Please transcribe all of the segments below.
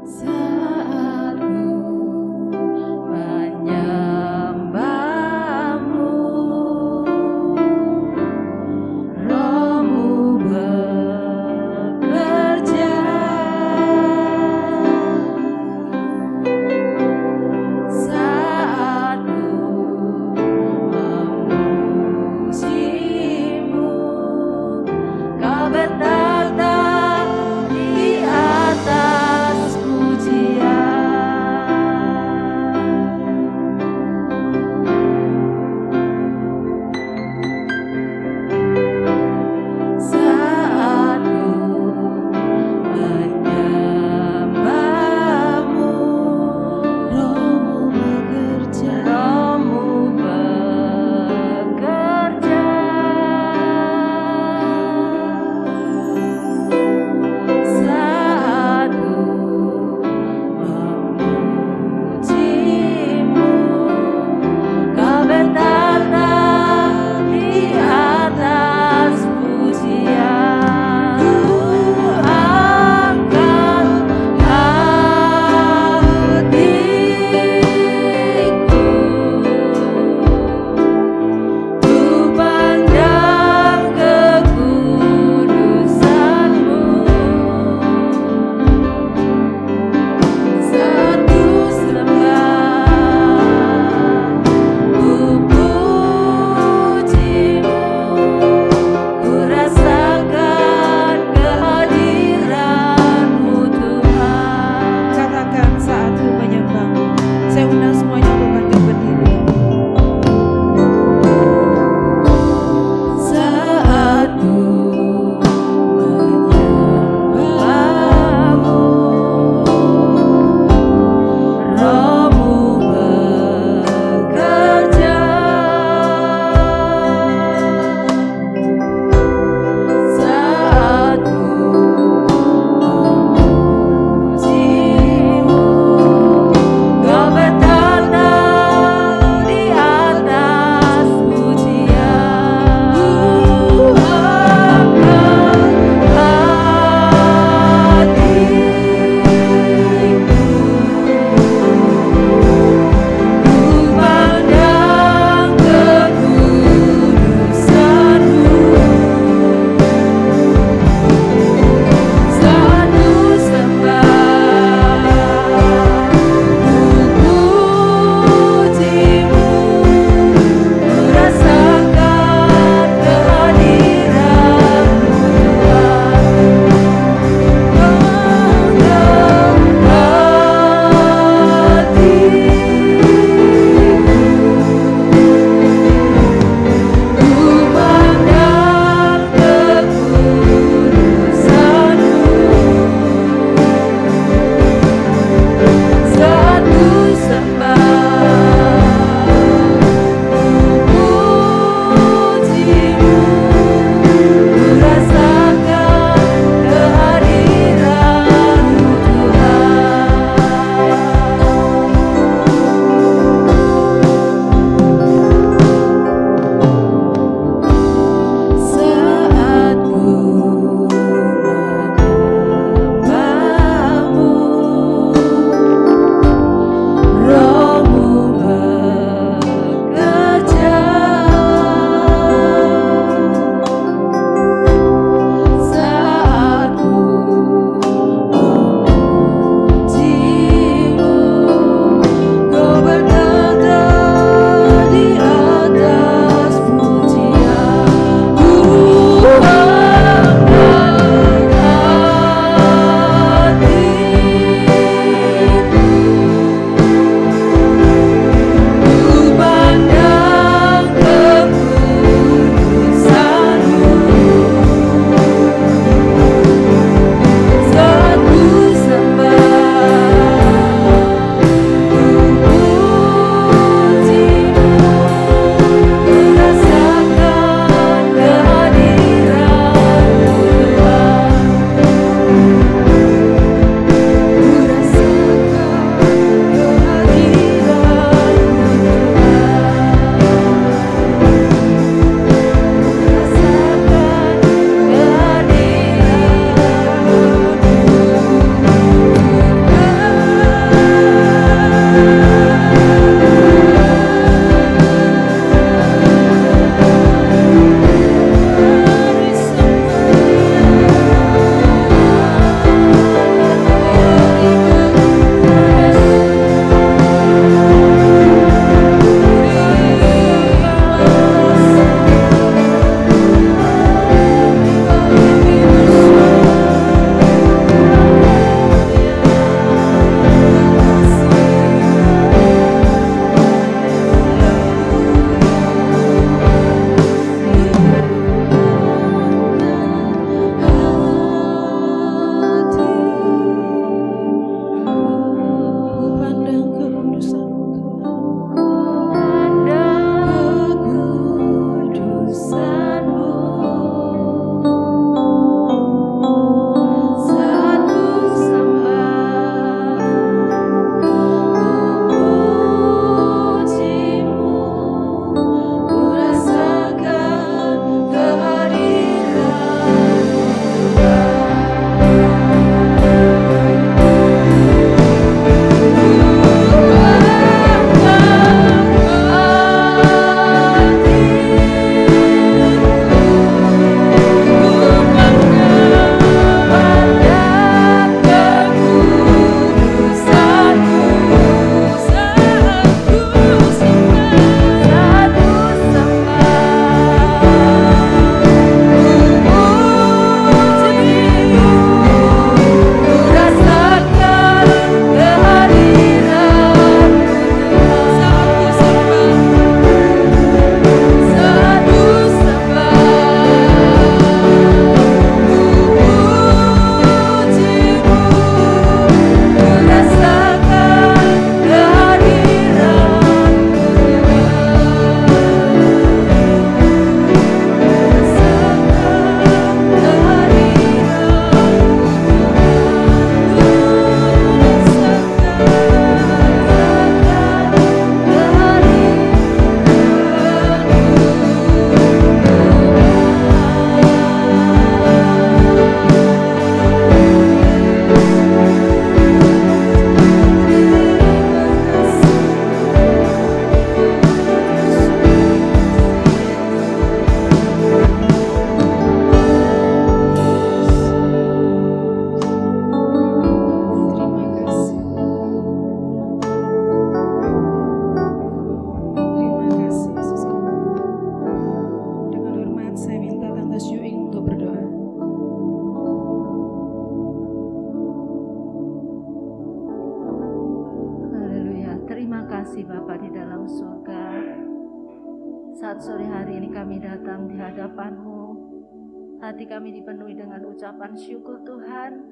Saat ku menyembahmu, Rohmu bekerja. Saat ku memujimu, Kau bertata di atas pujian. kasih Bapa di dalam surga. Saat sore hari ini kami datang di hadapan-Mu, hati kami dipenuhi dengan ucapan syukur Tuhan.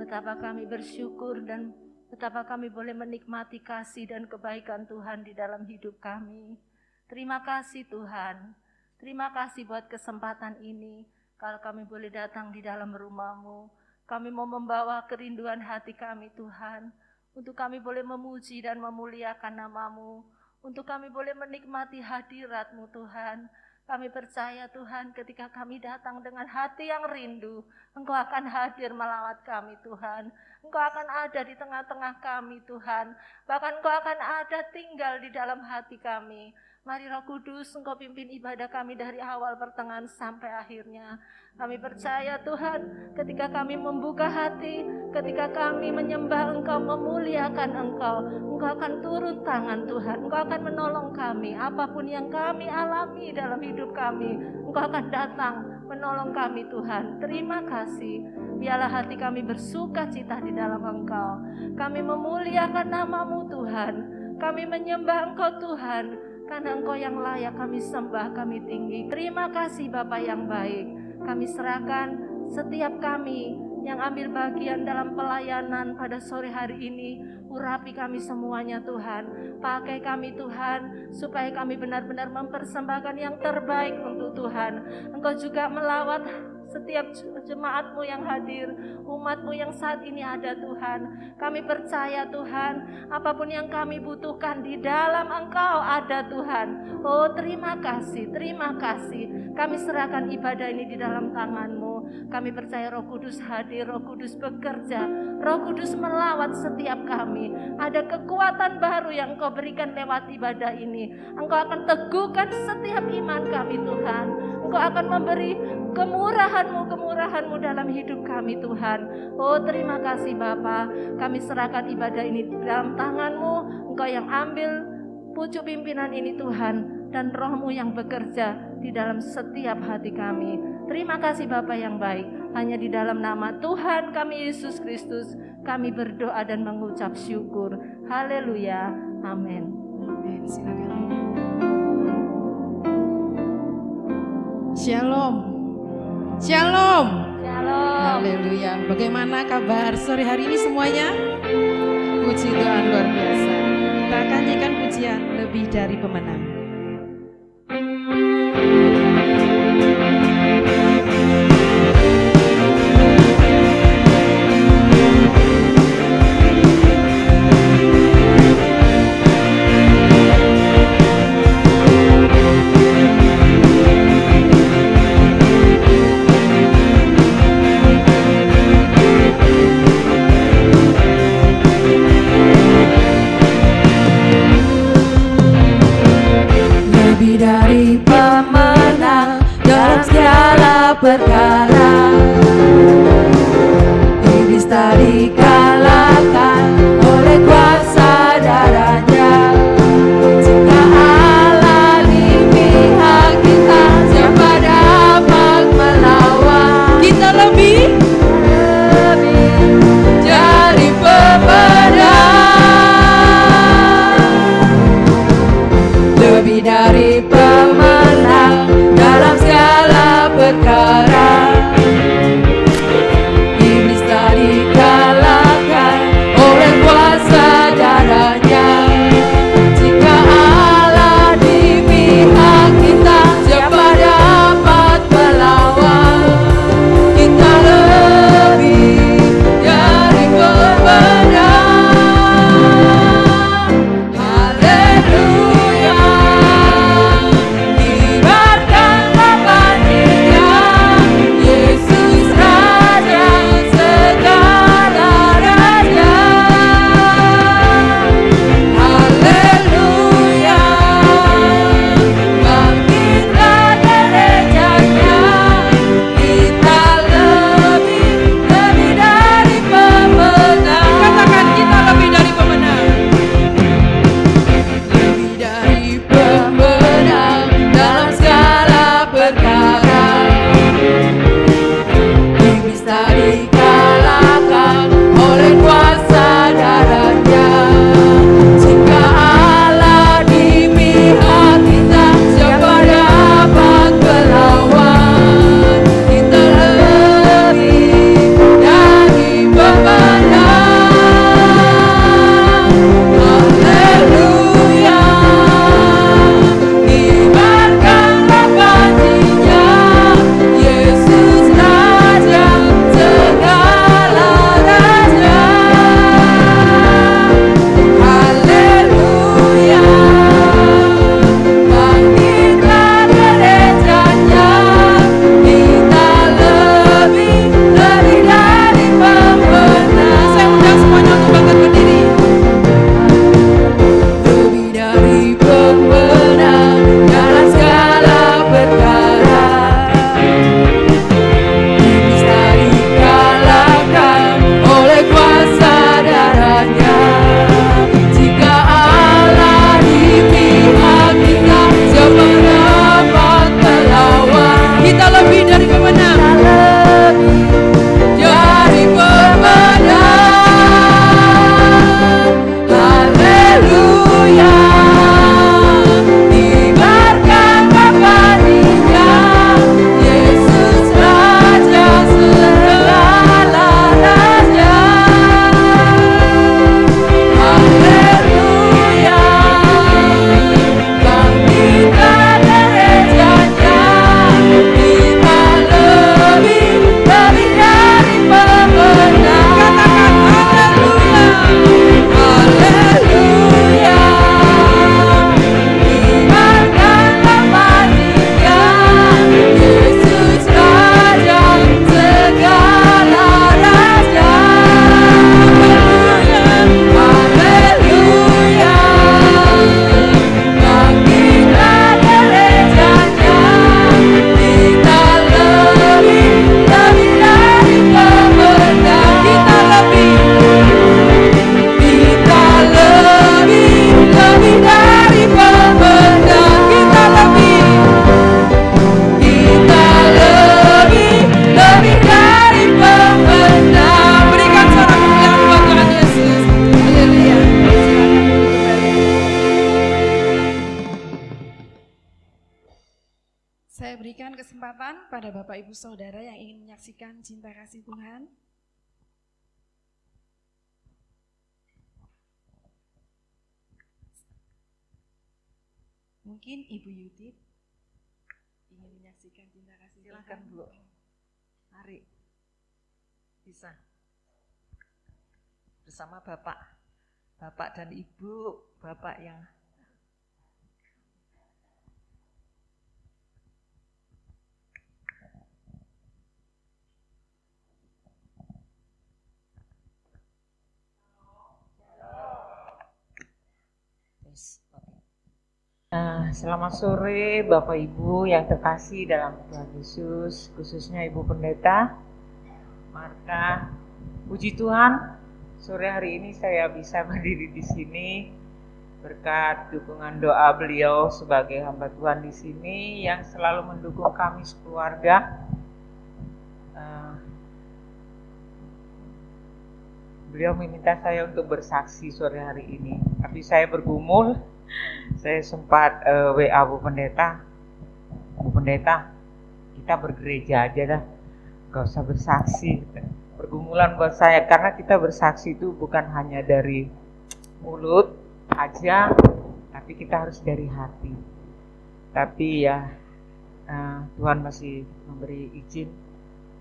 Betapa kami bersyukur dan betapa kami boleh menikmati kasih dan kebaikan Tuhan di dalam hidup kami. Terima kasih Tuhan. Terima kasih buat kesempatan ini. Kalau kami boleh datang di dalam rumah-Mu, kami mau membawa kerinduan hati kami Tuhan. Untuk kami boleh memuji dan memuliakan nama-Mu. Untuk kami boleh menikmati hadirat-Mu Tuhan. Kami percaya Tuhan ketika kami datang dengan hati yang rindu, Engkau akan hadir melawat kami Tuhan. Engkau akan ada di tengah-tengah kami Tuhan. Bahkan Engkau akan ada tinggal di dalam hati kami. Mari Roh Kudus, Engkau pimpin ibadah kami dari awal pertengahan sampai akhirnya. Kami percaya Tuhan, ketika kami membuka hati, ketika kami menyembah Engkau, memuliakan Engkau, Engkau akan turun tangan Tuhan. Engkau akan menolong kami, apapun yang kami alami dalam hidup kami, Engkau akan datang menolong kami Tuhan. Terima kasih. Biarlah hati kami bersuka cita di dalam Engkau. Kami memuliakan nama-Mu Tuhan. Kami menyembah Engkau Tuhan. Karena Engkau yang layak kami sembah, kami tinggi. Terima kasih Bapa yang baik. Kami serahkan setiap kami yang ambil bagian dalam pelayanan pada sore hari ini. Urapi kami semuanya Tuhan. Pakai kami Tuhan, supaya kami benar-benar mempersembahkan yang terbaik untuk Tuhan. Engkau juga melawat setiap jemaat-Mu yang hadir, umat-Mu yang saat ini ada Tuhan. Kami percaya Tuhan, apapun yang kami butuhkan di dalam Engkau ada Tuhan. Oh terima kasih, terima kasih. Kami serahkan ibadah ini di dalam tangan-Mu. Kami percaya Roh Kudus hadir, Roh Kudus bekerja, Roh Kudus melawat setiap kami. Ada kekuatan baru yang Engkau berikan lewat ibadah ini. Engkau akan teguhkan setiap iman kami Tuhan. Engkau akan memberi kemurahan-Mu dalam hidup kami Tuhan. Oh terima kasih Bapa. Kami serahkan ibadah ini dalam tangan-Mu. Engkau yang ambil pucuk pimpinan ini Tuhan. Dan Roh-Mu yang bekerja di dalam setiap hati kami. Terima kasih Bapa yang baik. Hanya di dalam nama Tuhan kami Yesus Kristus kami berdoa dan mengucap syukur. Haleluya. Amin. Amin. Silakan. Shalom. Shalom. Shalom. Haleluya. Bagaimana kabar sore hari ini semuanya? Puji Tuhan luar biasa. Kita akan nyanyikan pujian lebih dari pemenang. Dari pemenang dalam segala perkara, iblis tak dikalahkan oleh kuasa darahnya. Jika Allah di pihak kita, siapa dapat melawan? Kita lebih jadi pemenang, lebih dari pemenang dalam segala perkara. kesempatan pada Bapak Ibu Saudara yang ingin menyaksikan cinta kasih Tuhan. Mungkin Ibu Yudit ingin menyaksikan cinta kasih Tuhan. Silakan Bu. Mari. Bisa. Bersama Bapak. Bapak dan Ibu, Bapak yang selamat sore Bapak Ibu yang terkasih dalam Tuhan Yesus, khususnya Ibu Pendeta Marta. Puji Tuhan, sore hari ini saya bisa berdiri di sini berkat dukungan doa beliau sebagai hamba Tuhan di sini yang selalu mendukung kami sekeluarga. Beliau meminta saya untuk bersaksi sore hari ini, tapi saya bergumul. Saya sempat WA Bu Pendeta, kita bergereja aja dah, gak usah bersaksi. Pergumulan buat saya, karena kita bersaksi itu bukan hanya dari mulut aja, tapi kita harus dari hati. Tapi ya Tuhan masih memberi izin.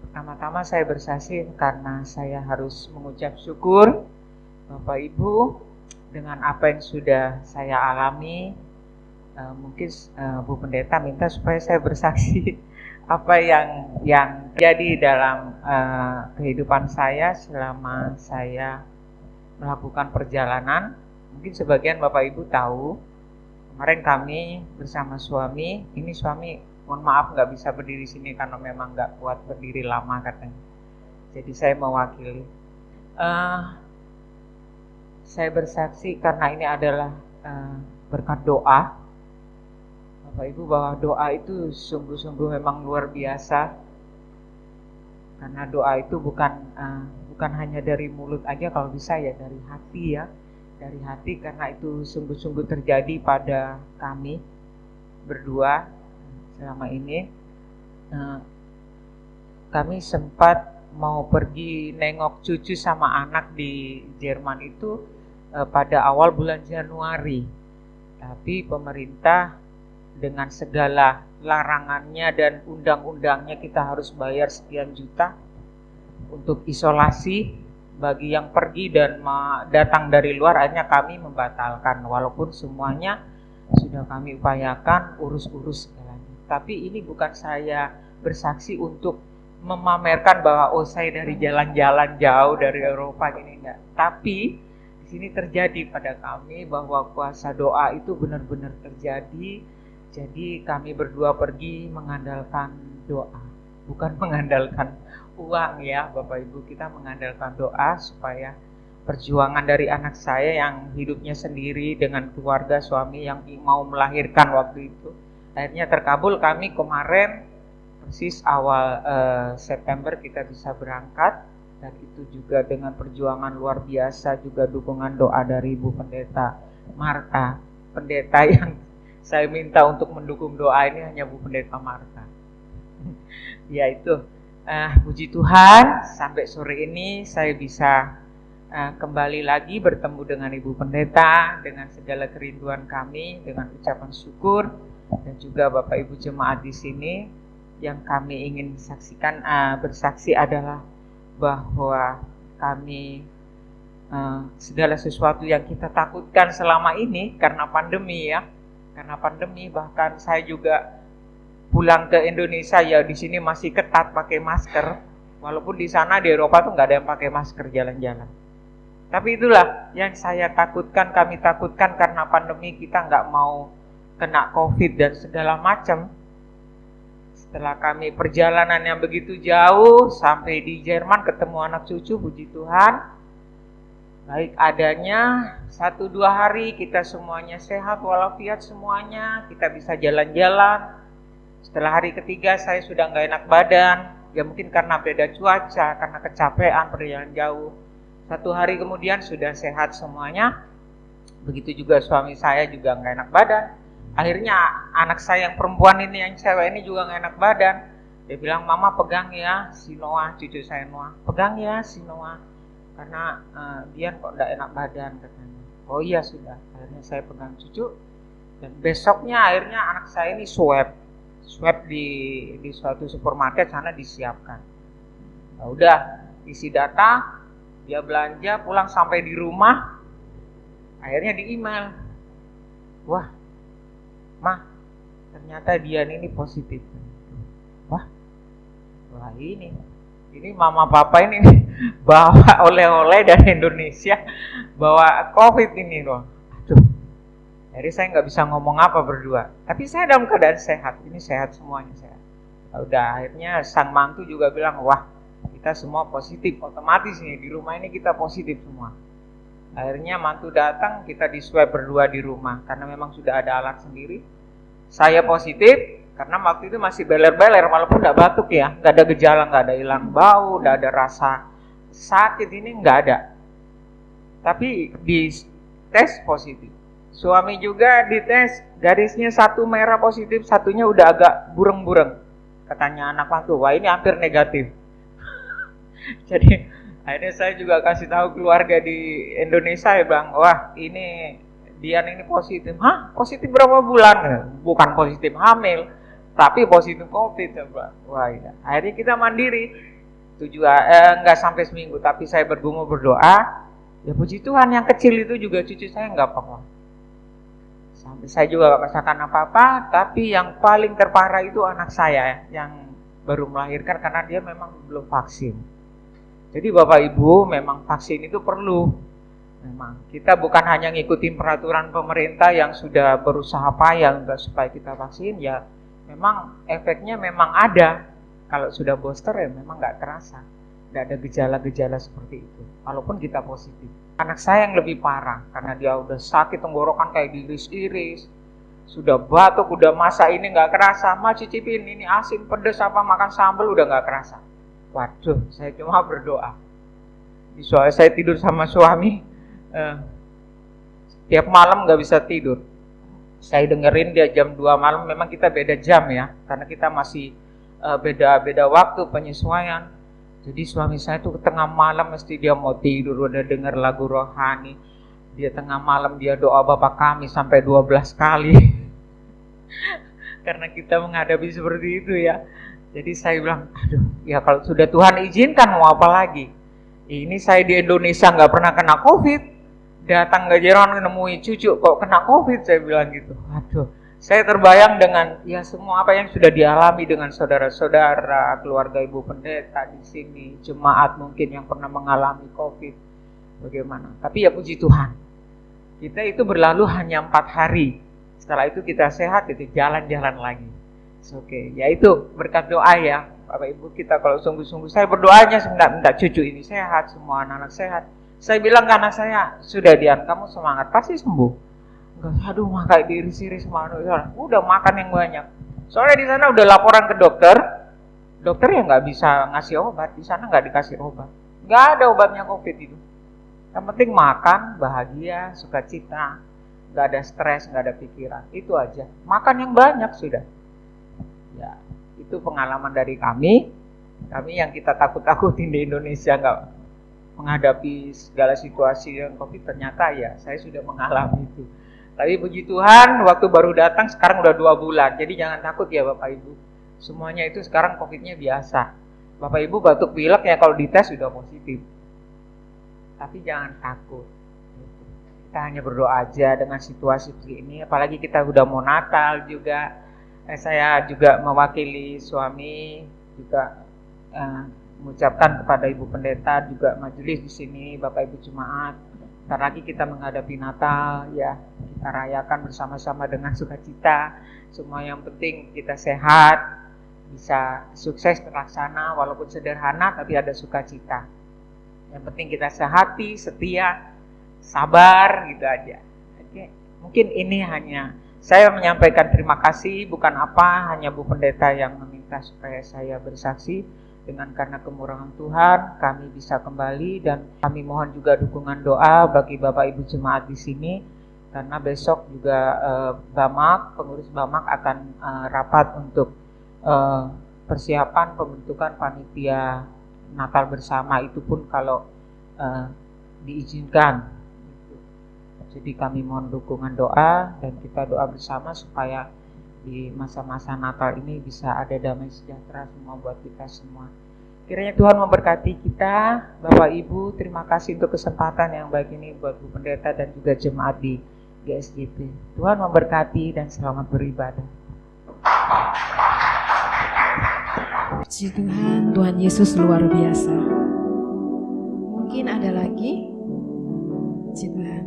Pertama-tama saya bersaksi karena saya harus mengucap syukur Bapak Ibu dengan apa yang sudah saya alami. Mungkin Bu Pendeta minta supaya saya bersaksi apa yang terjadi dalam kehidupan saya selama saya melakukan perjalanan. Mungkin sebagian Bapak Ibu tahu, kemarin kami bersama suami, ini suami mohon maaf nggak bisa berdiri sini karena memang nggak kuat berdiri lama katanya. Jadi saya mewakili. Saya bersaksi karena ini adalah berkat doa Bapak Ibu, bahwa doa itu sungguh-sungguh memang luar biasa. Karena doa itu bukan hanya dari mulut aja, kalau bisa ya dari hati ya. Dari hati, karena itu sungguh-sungguh terjadi pada kami berdua selama ini. Kami sempat mau pergi nengok cucu sama anak di Jerman itu pada awal bulan Januari. Tapi pemerintah dengan segala larangannya dan undang-undangnya kita harus bayar sekian juta untuk isolasi bagi yang pergi dan datang dari luar. Akhirnya kami membatalkan, walaupun semuanya sudah kami upayakan urus-urus segalanya. Tapi ini bukan saya bersaksi untuk memamerkan bahwa saya dari jalan-jalan jauh dari Eropa gini, enggak. Tapi di sini terjadi pada kami bahwa kuasa doa itu benar-benar terjadi. Jadi kami berdua pergi mengandalkan doa, bukan mengandalkan uang ya Bapak Ibu. Kita mengandalkan doa supaya perjuangan dari anak saya yang hidupnya sendiri dengan keluarga suami yang mau melahirkan waktu itu akhirnya terkabul. Kami kemarin persis awal September kita bisa berangkat, dan itu juga dengan perjuangan luar biasa, juga dukungan doa dari Ibu Pendeta Marta. Pendeta yang saya minta untuk mendukung doa ini hanya Bu Pendeta Marta. Ya itu, puji Tuhan sampai sore ini saya bisa kembali lagi bertemu dengan Ibu Pendeta dengan segala kerinduan kami, dengan ucapan syukur, dan juga Bapak Ibu jemaat di sini. Yang kami ingin saksikan, bersaksi adalah bahwa kami segala sesuatu yang kita takutkan selama ini karena pandemi ya, karena pandemi, bahkan saya juga pulang ke Indonesia ya di sini masih ketat pakai masker, walaupun di sana di Eropa tuh nggak ada yang pakai masker jalan-jalan. Tapi itulah yang saya takutkan, kami takutkan karena pandemi kita nggak mau kena COVID dan segala macam. Setelah kami perjalanan yang begitu jauh sampai di Jerman ketemu anak cucu, puji Tuhan, baik adanya 1-2 hari kita semuanya sehat walafiat semuanya, kita bisa jalan-jalan. Setelah hari ketiga saya sudah nggak enak badan, ya mungkin karena beda cuaca, karena kecapean perjalanan jauh. 1 hari kemudian sudah sehat semuanya. Begitu juga suami saya juga nggak enak badan. Akhirnya anak saya yang perempuan ini, yang cewek ini juga gak enak badan. Dia bilang, mama pegang ya si Noah, cucu saya Noah, pegang ya si Noah, karena dia kok enggak enak badan katanya. Oh iya sudah, akhirnya saya pegang cucu, dan besoknya akhirnya anak saya ini swab di suatu supermarket sana disiapkan. Nah, udah isi data, dia belanja, pulang sampai di rumah, akhirnya di email, wah, mah, ternyata dia ini positif. Wah ini mama papa ini bawa oleh-oleh dari Indonesia, bawa COVID ini loh. Aduh, jadi saya nggak bisa ngomong apa berdua. Tapi saya dalam keadaan sehat, ini sehat semuanya sehat. Udah akhirnya sang mantu juga bilang, wah kita semua positif, otomatis nih di rumah ini kita positif semua. Akhirnya mantu datang, kita di swab berdua di rumah karena memang sudah ada alat sendiri. Saya positif karena waktu itu masih beler-beler, walaupun nggak batuk ya, nggak ada gejala, nggak ada hilang bau, nggak ada rasa sakit, ini nggak ada. Tapi di tes positif. Suami juga dites, garisnya satu merah positif, satunya udah agak bureng-bureng. Katanya anak mantu, wah ini hampir negatif. Jadi akhirnya saya juga kasih tahu keluarga di Indonesia, ya bang, wah ini Dian ini positif. Hah? Positif berapa bulan? Bukan positif hamil, tapi positif COVID ya bang. Wah iya. Akhirnya kita mandiri. Itu juga nggak sampai seminggu, tapi saya bergumul berdoa. Ya puji Tuhan, yang kecil itu juga cucu saya nggak apa-apa. Sampai saya juga nggak merasakan apa-apa, tapi yang paling terparah itu anak saya yang baru melahirkan karena dia memang belum vaksin. Jadi Bapak Ibu, memang vaksin itu perlu. Memang kita bukan hanya ngikutin peraturan pemerintah yang sudah berusaha payah untuk supaya kita vaksin, ya memang efeknya memang ada. Kalau sudah booster ya memang nggak terasa, nggak ada gejala-gejala seperti itu. Walaupun kita positif. Anak saya yang lebih parah karena dia udah sakit tenggorokan kayak diiris-iris, sudah batuk, udah masak ini nggak kerasa. Ma cicipin ini asin, pedes apa makan sambal udah nggak kerasa. Waduh, saya cuma berdoa. Soalnya saya tidur sama suami. Tiap malam gak bisa tidur. Saya dengerin dia jam 2 malam, memang kita beda jam ya, karena kita masih beda waktu penyesuaian. Jadi suami saya tuh tengah malam mesti dia mau tidur, udah denger lagu rohani. Dia tengah malam dia doa Bapa Kami sampai 12 kali. Karena kita menghadapi seperti itu ya. Jadi saya bilang, aduh ya kalau sudah Tuhan izinkan mau apa lagi. Ini saya di Indonesia gak pernah kena COVID, datang ke Jerman menemui cucu kok kena COVID, saya bilang gitu. Aduh, saya terbayang dengan ya semua apa yang sudah dialami dengan saudara-saudara, keluarga Ibu Pendeta di sini, jemaat mungkin yang pernah mengalami COVID. Bagaimana? Tapi ya puji Tuhan, kita itu berlalu hanya 4 hari. Setelah itu kita sehat, itu jalan-jalan lagi. Oke, ya itu berkat doa ya Bapak Ibu kita. Kalau sungguh-sungguh saya berdoanya minta cucu ini sehat, semua anak-anak sehat. Saya bilang ke anak saya, sudah Dian, kamu semangat, pasti sembuh. Enggak, aduh mah kayak diiris-iris sama udah makan yang banyak. Soalnya di sana udah laporan ke dokter ya nggak bisa ngasih obat, di sana nggak dikasih obat, nggak ada obatnya COVID itu. Yang penting makan, bahagia, sukacita, nggak ada stres, nggak ada pikiran, itu aja. Makan yang banyak sudah. Ya, itu pengalaman dari kami yang kita takut-takutin di Indonesia nggak menghadapi segala situasi yang COVID, ternyata ya saya sudah mengalami itu. Tapi puji Tuhan, waktu baru datang sekarang udah 2 bulan. Jadi jangan takut ya Bapak Ibu. Semuanya itu sekarang COVID-nya biasa. Bapak Ibu batuk pilek ya kalau dites sudah positif. Tapi jangan takut. Kita hanya berdoa aja dengan situasi seperti ini. Apalagi kita udah mau Natal juga. Saya juga mewakili suami juga mengucapkan kepada Ibu Pendeta juga majelis di sini, Bapak Ibu jemaat. Ntar lagi kita menghadapi Natal ya, kita rayakan bersama-sama dengan sukacita. Semua yang penting kita sehat, bisa sukses terlaksana walaupun sederhana tapi ada sukacita. Yang penting kita sehati, setia, sabar gitu aja. Oke. Mungkin ini hanya saya menyampaikan terima kasih, bukan apa, hanya Bu Pendeta yang meminta supaya saya bersaksi. Dengan karena kemurahan Tuhan, kami bisa kembali dan kami mohon juga dukungan doa bagi Bapak Ibu jemaat di sini. Karena besok juga Bamak, pengurus Bamak akan rapat untuk persiapan pembentukan panitia Natal bersama itu pun kalau diizinkan. Jadi kami mohon dukungan doa dan kita doa bersama supaya di masa-masa Natal ini bisa ada damai sejahtera semua buat kita semua. Kiranya Tuhan memberkati kita. Bapak Ibu, terima kasih untuk kesempatan yang baik ini buat Bu Pendeta dan juga jemaat di GSJP. Tuhan memberkati dan selamat beribadah. Puji Tuhan, Tuhan Yesus luar biasa. Mungkin ada lagi? Puji Tuhan.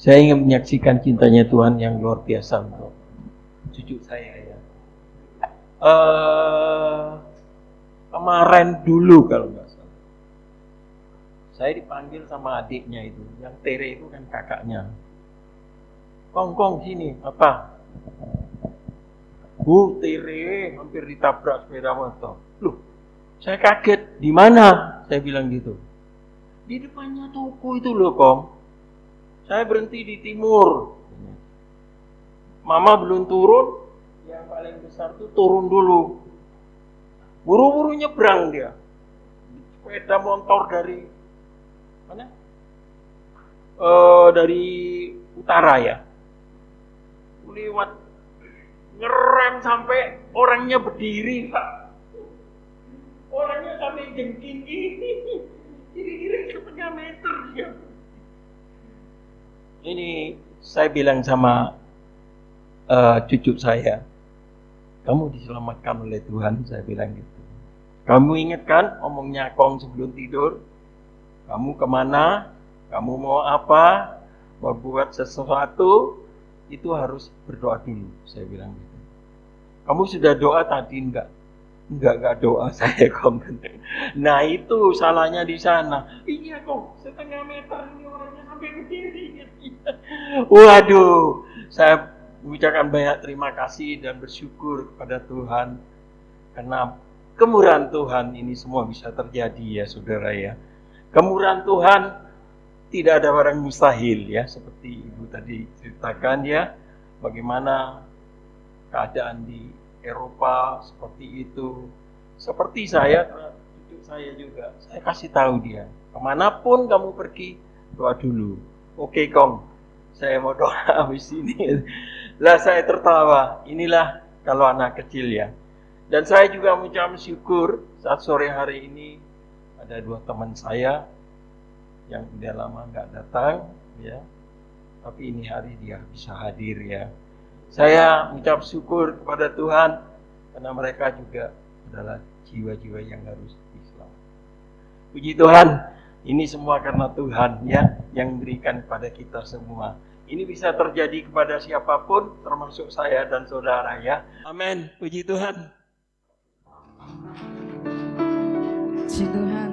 Saya ingin menyaksikan cintanya Tuhan yang luar biasa untuk cucu saya ya. Kemarin dulu kalau nggak salah, saya dipanggil sama adiknya itu, yang Tere itu kan kakaknya. Kong sini, apa? Bu, Tere hampir ditabrak sepeda motor. Loh, saya kaget. Di mana? Saya bilang gitu. Di depannya toko itu loh, Kong. Saya berhenti di timur. Mama belum turun, yang paling besar tuh turun dulu. Buru-buru nyebrang dia. Sepeda motor dari mana? Dari utara ya. Lewat ngerem sampai orangnya berdiri, Pak. Orangnya sampai jengking gini. Kira-kira setengah meter ya. Ini saya bilang sama cucu saya, kamu diselamatkan oleh Tuhan, saya bilang gitu. Kamu ingat kan omongnya Kong sebelum tidur? Kamu kemana? Kamu mau apa? Mau buat sesuatu? Itu harus berdoa dulu, saya bilang gitu. Kamu sudah doa tadi enggak? Enggak doa saya, Kong. Nah itu salahnya di sana. Iya, Kong, setengah meter ini orangnya sampai berdiri. Waduh, saya mengucapkan banyak terima kasih dan bersyukur kepada Tuhan karena kemurahan Tuhan ini semua bisa terjadi ya saudara ya. Kemurahan Tuhan tidak ada barang mustahil ya, seperti Ibu tadi ceritakan ya, bagaimana keadaan di Eropa seperti itu. Seperti saya, cucu saya juga, saya kasih tahu dia, kemanapun kamu pergi, doa dulu. Oke, Kong, saya mau doa habis ini. Lah saya tertawa, inilah kalau anak kecil ya. Dan saya juga mengucap syukur saat sore hari ini ada dua teman saya yang udah lama nggak datang ya, tapi ini hari dia bisa hadir ya. Saya mengucap syukur kepada Tuhan karena mereka juga adalah jiwa-jiwa yang harus diselamatkan. Puji Tuhan, ini semua karena Tuhan ya yang memberikan kepada kita semua. Ini bisa terjadi kepada siapapun, termasuk saya dan saudara ya. Amin. Puji Tuhan. Puji Tuhan,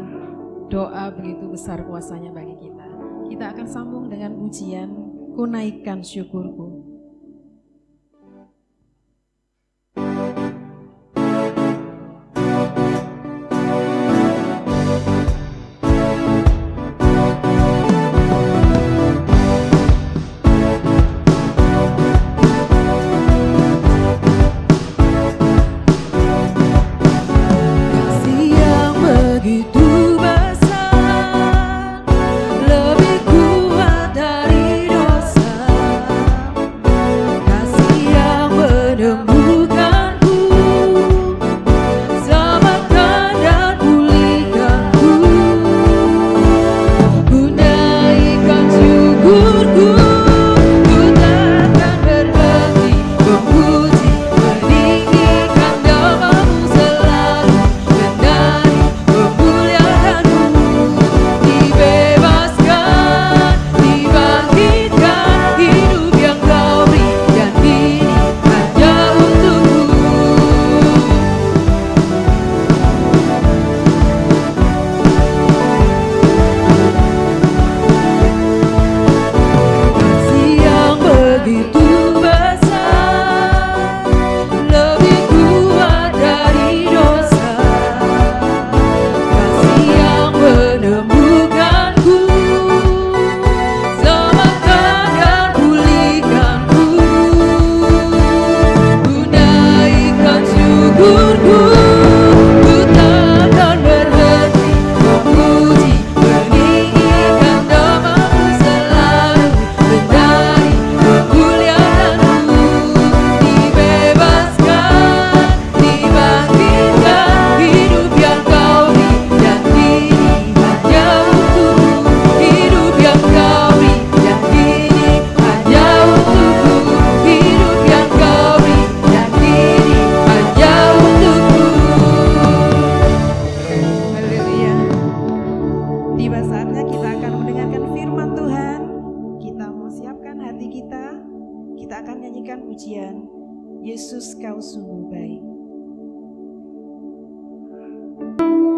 doa begitu besar kuasanya bagi kita. Kita akan sambung dengan pujian Ku Naikkan Syukurku. Lebih kuat dari dosa. Tiba saatnya kita akan mendengarkan firman Tuhan. Kita mau siapkan hati kita. Kita akan nyanyikan pujian Yesus Kau Sungguh Baik. Yesus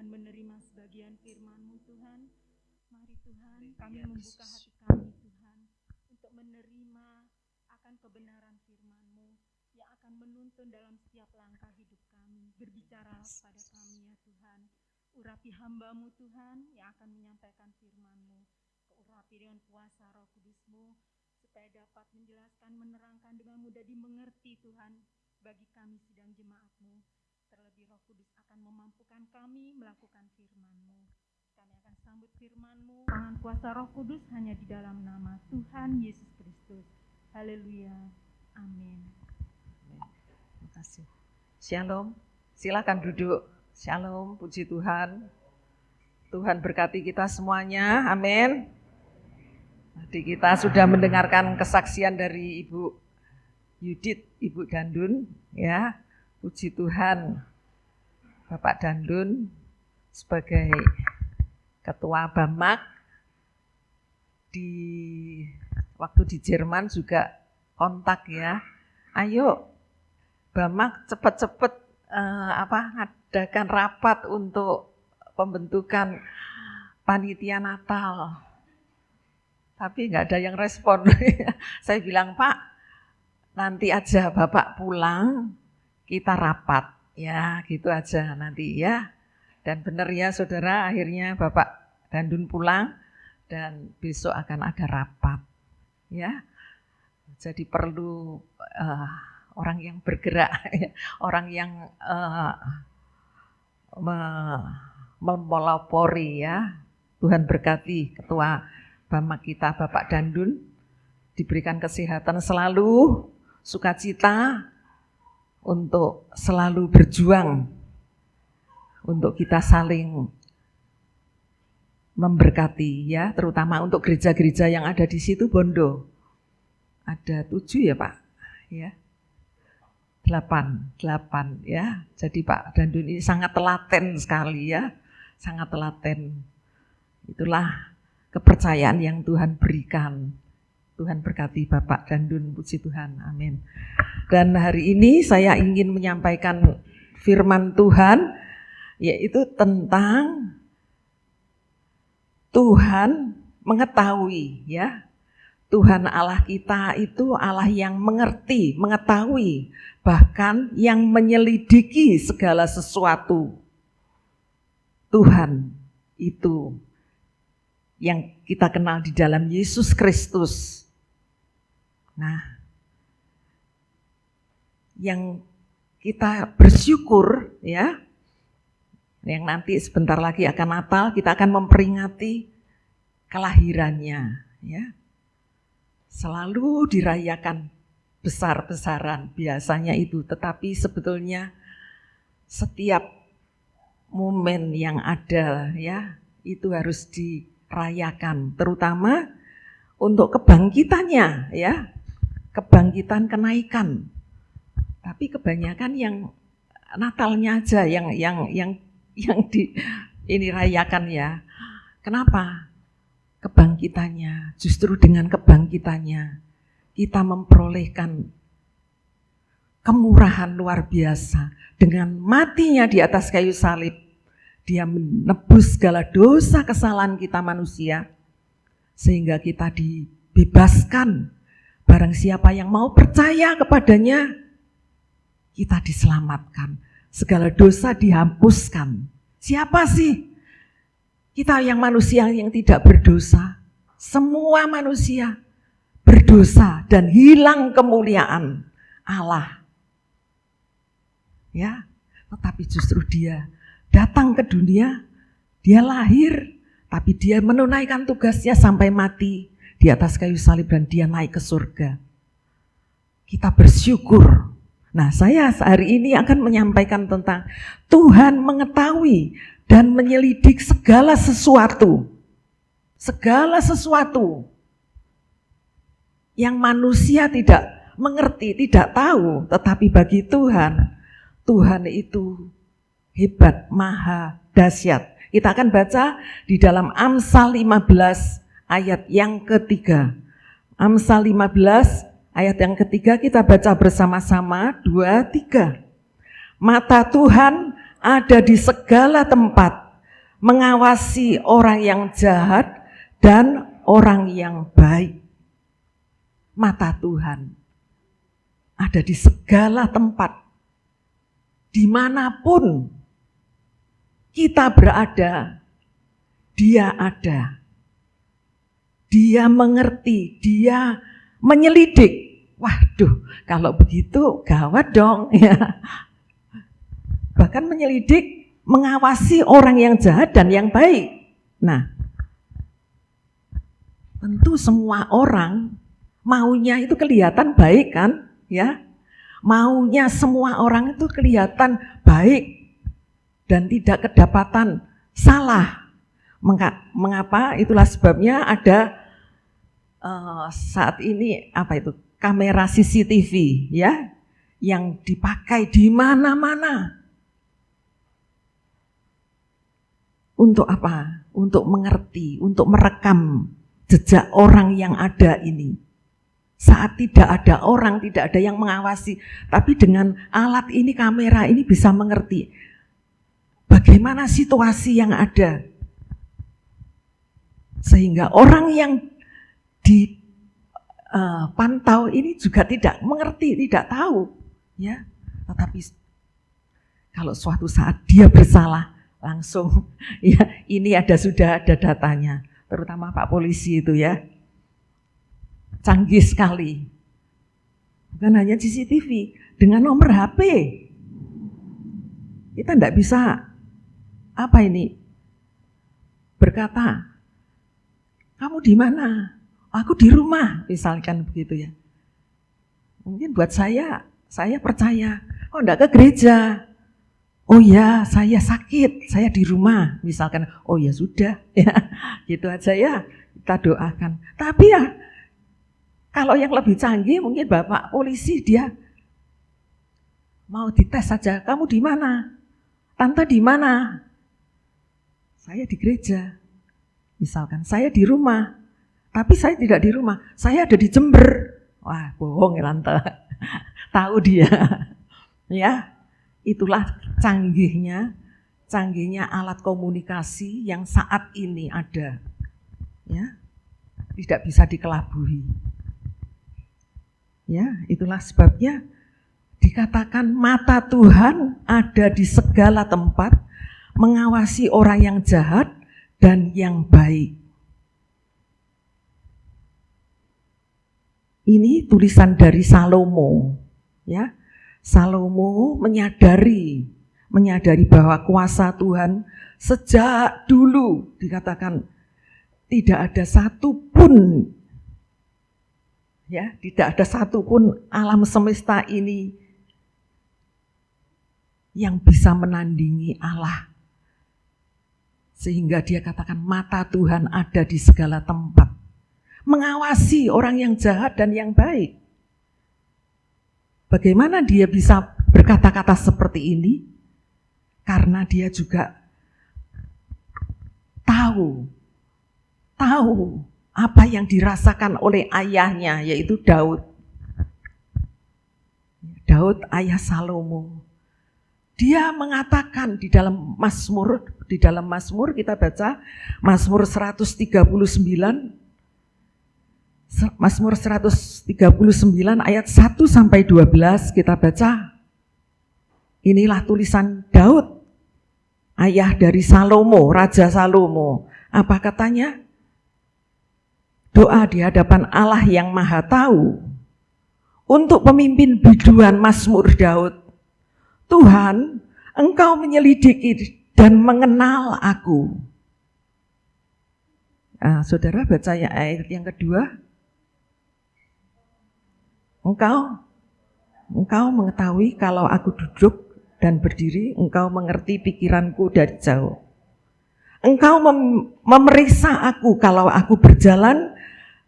akan menerima sebagian firman-Mu Tuhan. Mari Tuhan, kami membuka hati kami Tuhan untuk menerima akan kebenaran firman-Mu yang akan menuntun dalam setiap langkah hidup kami. Berbicaralah pada kami ya Tuhan. Urapi hamba-Mu Tuhan yang akan menyampaikan firman-Mu. Urapi dengan kuasa Roh Kudus-Mu supaya dapat menjelaskan, menerangkan dengan mudah dimengerti Tuhan bagi kami sidang jemaat-Mu. Terlebih Roh Kudus akan memampukan kami melakukan firman-Mu. Kami akan sambut firman-Mu dengan kuasa Roh Kudus hanya di dalam nama Tuhan Yesus Kristus. Haleluya. Amin. Terima kasih. Shalom. Silakan duduk. Shalom, puji Tuhan. Tuhan berkati kita semuanya. Amin. Tadi kita sudah mendengarkan kesaksian dari Ibu Yudit, Ibu Dandun, ya. Puji Tuhan. Bapak Dandun sebagai Ketua Bamak waktu di Jerman juga kontak ya. Ayo Bamak cepat-cepat ngadakan rapat untuk pembentukan panitia Natal. Tapi nggak ada yang respon. Saya bilang, Pak, nanti aja Bapak pulang, kita rapat. Ya, gitu aja nanti ya. Dan benar ya saudara, akhirnya Bapak Dandun pulang dan besok akan ada rapat. Ya, jadi perlu orang yang bergerak, orang yang melopori ya. Tuhan berkati Ketua Bamak kita Bapak Dandun, diberikan kesehatan selalu, sukacita untuk selalu berjuang untuk kita saling memberkati ya, terutama untuk gereja-gereja yang ada di situ Bondo. Ada 7 ya Pak, ya. 8 ya. Jadi Pak Dandun ini sangat telaten sekali ya, sangat telaten. Itulah kepercayaan yang Tuhan berikan. Tuhan berkati Bapak Dandun, puji Tuhan, amin. Dan hari ini saya ingin menyampaikan firman Tuhan, yaitu tentang Tuhan mengetahui ya. Tuhan Allah kita itu Allah yang mengerti, mengetahui, bahkan yang menyelidiki segala sesuatu. Tuhan itu yang kita kenal di dalam Yesus Kristus. Nah, yang kita bersyukur ya, yang nanti sebentar lagi akan Natal, kita akan memperingati kelahirannya ya. Selalu dirayakan besar-besaran biasanya itu, tetapi sebetulnya setiap momen yang ada ya, itu harus dirayakan, terutama untuk kebangkitannya ya, kebangkitan kenaikan. Tapi kebanyakan yang Natalnya aja yang ini rayakan ya. Kenapa? Kebangkitannya, justru dengan kebangkitannya kita memperolehkan kemurahan luar biasa. Dengan matinya di atas kayu salib, Dia menebus segala dosa kesalahan kita manusia, sehingga kita dibebaskan. Barang siapa yang mau percaya kepadanya, kita diselamatkan. Segala dosa dihapuskan. Siapa sih? Kita yang manusia yang tidak berdosa. Semua manusia berdosa dan hilang kemuliaan Allah. Ya, tetapi justru Dia datang ke dunia, Dia lahir, tapi Dia menunaikan tugasnya sampai mati di atas kayu salib dan Dia naik ke surga. Kita bersyukur. Nah, saya hari ini akan menyampaikan tentang Tuhan mengetahui dan menyelidik segala sesuatu. Segala sesuatu yang manusia tidak mengerti, tidak tahu, tetapi bagi Tuhan, Tuhan itu hebat, maha dahsyat. Kita akan baca di dalam Amsal 15 ayat yang ketiga. Amsal 15 ayat yang ketiga kita baca bersama-sama, 2, 3. Mata Tuhan ada di segala tempat mengawasi orang yang jahat dan orang yang baik. Mata Tuhan ada di segala tempat, dimanapun kita berada, Dia ada. Dia mengerti, Dia menyelidik. Waduh, kalau begitu gawat dong. Ya. Bahkan menyelidik, mengawasi orang yang jahat dan yang baik. Nah, tentu semua orang maunya itu kelihatan baik kan, ya. Maunya semua orang itu kelihatan baik dan tidak kedapatan salah. Mengapa? Itulah sebabnya ada saat ini kamera CCTV, ya, yang dipakai di mana-mana. Untuk apa? Untuk mengerti, untuk merekam jejak orang yang ada ini. Saat tidak ada orang, tidak ada yang mengawasi, tapi dengan alat ini, kamera ini bisa mengerti bagaimana situasi yang ada. Sehingga orang yang dipantau ini juga tidak mengerti, tidak tahu, ya. Tetapi kalau suatu saat dia bersalah, langsung ya ini sudah ada datanya, terutama Pak Polisi itu ya, canggih sekali. Bukan hanya CCTV, dengan nomor HP kita tidak bisa berkata, kamu di mana? Aku di rumah, misalkan begitu ya. Mungkin buat saya percaya, kok enggak ke gereja? Oh ya, saya sakit, saya di rumah, misalkan. Oh ya sudah, ya gitu aja ya, kita doakan. Tapi ya, kalau yang lebih canggih mungkin Bapak Polisi, dia mau dites saja. Kamu di mana? Tante di mana? Saya di gereja, misalkan. Saya di rumah, tapi saya tidak di rumah. Saya ada di Jember. Wah, bohong ya tante. Tahu dia, ya. Itulah canggihnya alat komunikasi yang saat ini ada, ya, tidak bisa dikelabui. Ya, itulah sebabnya dikatakan mata Tuhan ada di segala tempat, mengawasi orang yang jahat dan yang baik. Ini tulisan dari Salomo, ya. Salomo menyadari bahwa kuasa Tuhan sejak dulu, dikatakan tidak ada satupun, ya, tidak ada satupun alam semesta ini yang bisa menandingi Allah. Sehingga dia katakan mata Tuhan ada di segala tempat, mengawasi orang yang jahat dan yang baik. Bagaimana dia bisa berkata-kata seperti ini? Karena dia juga tahu apa yang dirasakan oleh ayahnya, yaitu Daud. Daud ayah Salomo. Dia mengatakan di dalam Mazmur kita baca Mazmur 139 ayat 1 sampai 12 kita baca. Inilah tulisan Daud, ayah dari Salomo, Raja Salomo. Apa katanya? Doa di hadapan Allah yang Maha Tahu untuk pemimpin biduan Mazmur Daud. Tuhan, Engkau menyelidiki dan mengenal aku. Nah, saudara baca ayat yang kedua. Engkau mengetahui kalau aku duduk dan berdiri, engkau mengerti pikiranku dari jauh. Engkau memeriksa aku kalau aku berjalan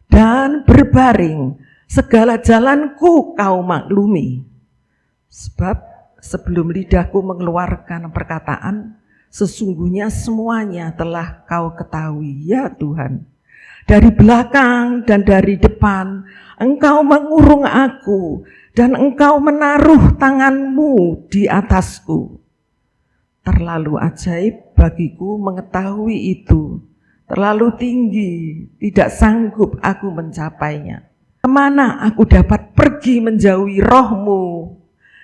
dan berbaring, segala jalanku kau maklumi. Sebab sebelum lidahku mengeluarkan perkataan, sesungguhnya semuanya telah kau ketahui, ya Tuhan. Dari belakang dan dari depan, engkau mengurung aku dan engkau menaruh tanganmu di atasku. Terlalu ajaib bagiku mengetahui itu. Terlalu tinggi, tidak sanggup aku mencapainya. Kemana aku dapat pergi menjauhi roh-Mu?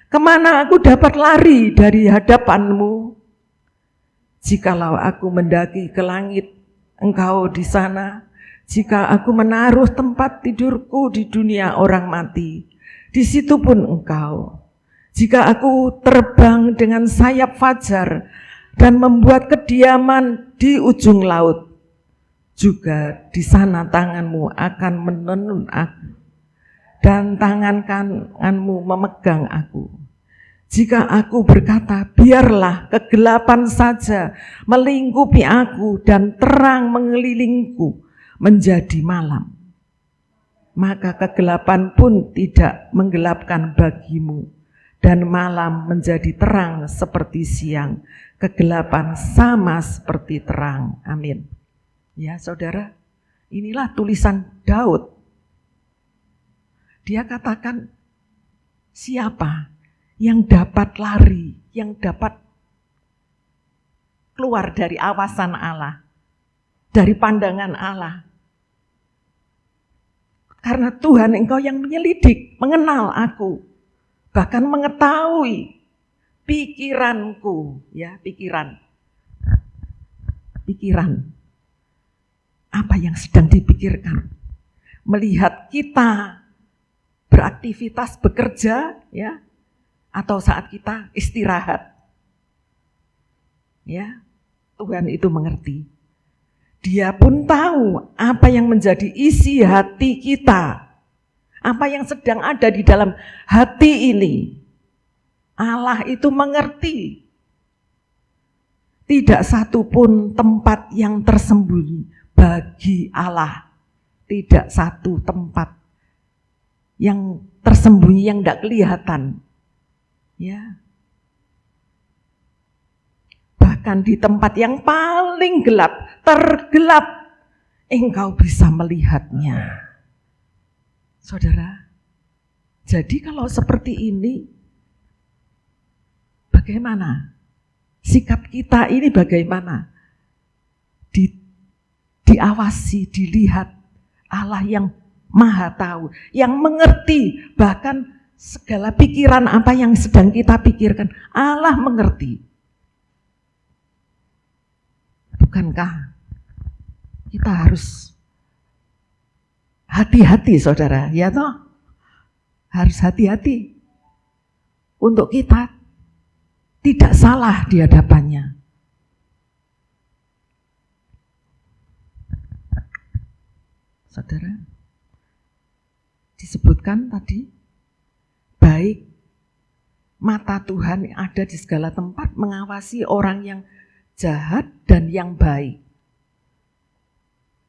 Kemana aku dapat lari dari hadapan-Mu? Jikalau aku mendaki ke langit, Engkau di sana. Jika aku menaruh tempat tidurku di dunia orang mati, di situ pun Engkau. Jika aku terbang dengan sayap fajar dan membuat kediaman di ujung laut, juga di sana tangan-Mu akan menenun aku, dan tangan kananmu memegang aku. Jika aku berkata, biarlah kegelapan saja melingkupi aku dan terang mengelilingku menjadi malam, maka kegelapan pun tidak menggelapkan bagimu, dan malam menjadi terang seperti siang, kegelapan sama seperti terang. Amin. Ya saudara, inilah tulisan Daud. Dia katakan, siapa yang dapat lari, yang dapat keluar dari awasan Allah, dari pandangan Allah. Karena Tuhan Engkau yang menyelidik, mengenal aku, bahkan mengetahui pikiranku, ya pikiran. Apa yang sedang dipikirkan? Melihat kita beraktivitas bekerja, ya, atau saat kita istirahat. Ya, Tuhan itu mengerti. Dia pun tahu apa yang menjadi isi hati kita. Apa yang sedang ada di dalam hati ini. Allah itu mengerti. Tidak satu pun tempat yang tersembunyi bagi Allah. Tidak satu tempat yang tersembunyi, yang tidak kelihatan. Ya. Bahkan di tempat yang paling gelap, tergelap, engkau bisa melihatnya. Saudara, jadi kalau seperti ini, bagaimana? Sikap kita ini bagaimana? Diawasi, dilihat Allah yang Maha tahu, yang mengerti, bahkan segala pikiran apa yang sedang kita pikirkan, Allah mengerti. Bukankah kita harus hati-hati saudara, ya toh? Harus hati-hati untuk kita tidak salah di hadapannya. Saudara, disebutkan tadi, baik mata Tuhan yang ada di segala tempat mengawasi orang yang jahat dan yang baik.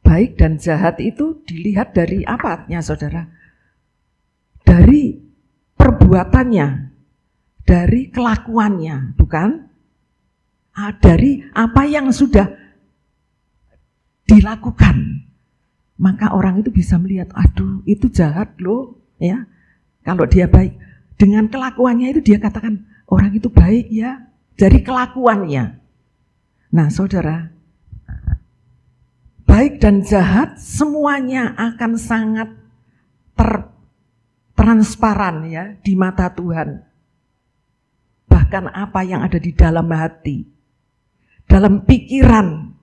Baik dan jahat itu dilihat dari apanya, saudara? Dari perbuatannya, dari kelakuannya, bukan? Dari apa yang sudah dilakukan. Maka orang itu bisa melihat, aduh itu jahat loh, ya. Kalau dia baik, dengan kelakuannya itu dia katakan, orang itu baik ya, dari kelakuannya. Nah saudara, baik dan jahat semuanya akan sangat transparan ya di mata Tuhan. Bahkan apa yang ada di dalam hati, dalam pikiran,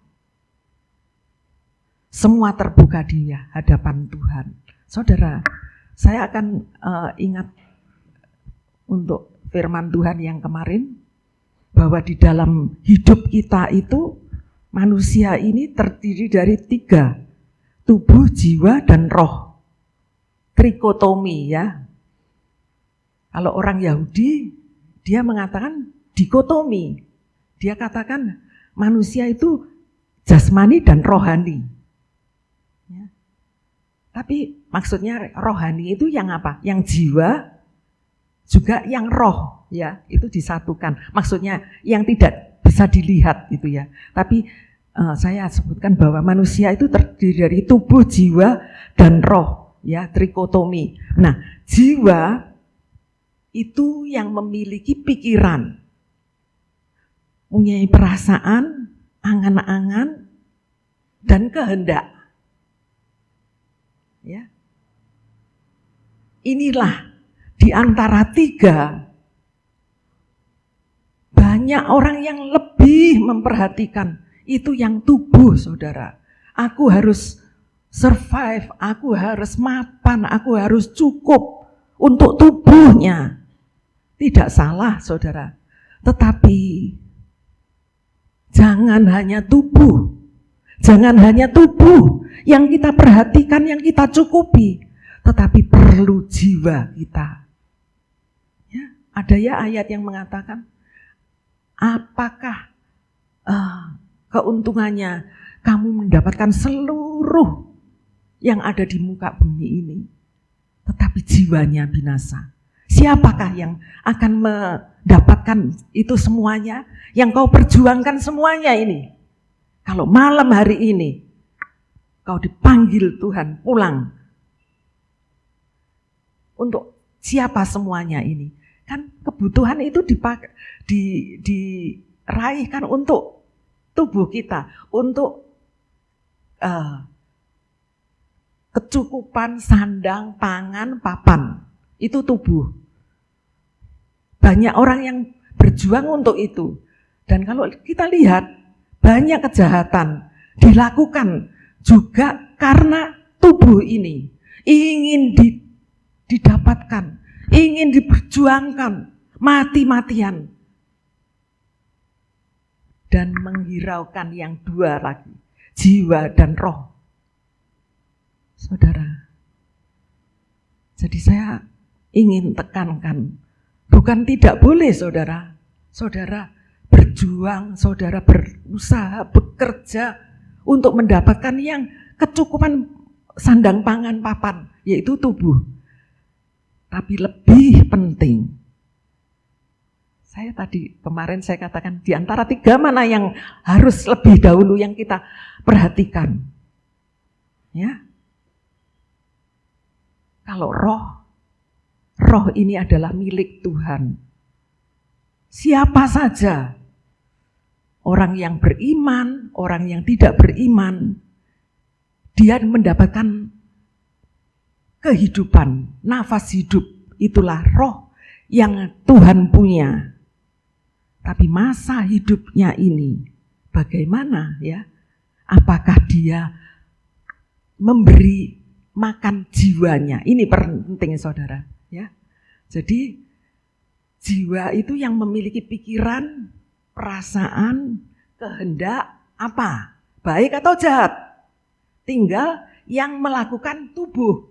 semua terbuka di hadapan Tuhan. Saudara, saya akan ingat untuk firman Tuhan yang kemarin, bahwa di dalam hidup kita itu manusia ini terdiri dari 3, tubuh, jiwa, dan roh. Trikotomi ya. Kalau orang Yahudi, dia mengatakan dikotomi. Dia katakan manusia itu jasmani dan rohani. Ya. Tapi maksudnya rohani itu yang apa? Yang jiwa, juga yang roh. Ya, itu disatukan. Maksudnya yang tidak bisa dilihat itu ya. Tapi saya sebutkan bahwa manusia itu terdiri dari tubuh, jiwa, dan roh, ya, trikotomi. Nah, jiwa itu yang memiliki pikiran. mempunyai perasaan, angan-angan, dan kehendak. Ya. Inilah di antara tiga, banyak orang yang lebih memperhatikan itu yang tubuh, saudara. Aku harus survive, aku harus mapan, aku harus cukup untuk tubuhnya. Tidak salah, saudara. Tetapi jangan hanya tubuh. Jangan hanya tubuh yang kita perhatikan, yang kita cukupi. Tetapi perlu jiwa kita. Ya, ada ya ayat yang mengatakan, apakah keuntungannya kamu mendapatkan seluruh yang ada di muka bumi ini, tetapi jiwanya binasa. Siapakah yang akan mendapatkan itu semuanya, yang kau perjuangkan semuanya ini? Kalau malam hari ini kau dipanggil Tuhan pulang, untuk siapa semuanya ini? Kan kebutuhan itu diraihkan untuk tubuh kita, untuk kecukupan sandang, pangan, papan. Itu tubuh. Banyak orang yang berjuang untuk itu. Dan kalau kita lihat, banyak kejahatan dilakukan juga karena tubuh ini ingin didapatkan, ingin diperjuangkan, mati-matian. Dan menghiraukan yang dua lagi, jiwa dan roh. Saudara, jadi saya ingin tekankan, bukan tidak boleh saudara, saudara berjuang, saudara berusaha, bekerja untuk mendapatkan yang kecukupan sandang pangan papan, yaitu tubuh. Tapi lebih penting, kemarin saya katakan di antara tiga mana yang harus lebih dahulu yang kita perhatikan. Ya. Kalau roh ini adalah milik Tuhan. Siapa saja, orang yang beriman, orang yang tidak beriman, dia mendapatkan kehidupan, nafas hidup. Itulah roh yang Tuhan punya. Tapi masa hidupnya ini bagaimana ya? Apakah dia memberi makan jiwanya? Ini penting saudara ya. Jadi jiwa itu yang memiliki pikiran, perasaan, kehendak apa? Baik atau jahat? Tinggal yang melakukan tubuh.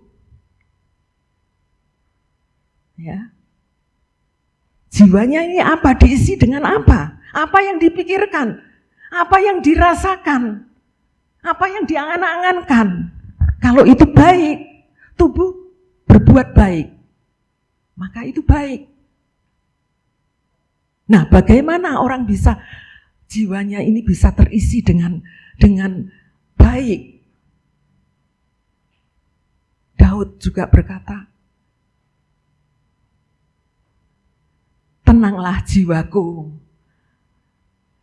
Ya. Jiwanya ini apa? Diisi dengan apa? Apa yang dipikirkan? Apa yang dirasakan? Apa yang diangan-angankan? Kalau itu baik, tubuh berbuat baik, maka itu baik. Nah, bagaimana orang bisa jiwanya ini bisa terisi dengan baik? Daud juga berkata, tenanglah jiwaku,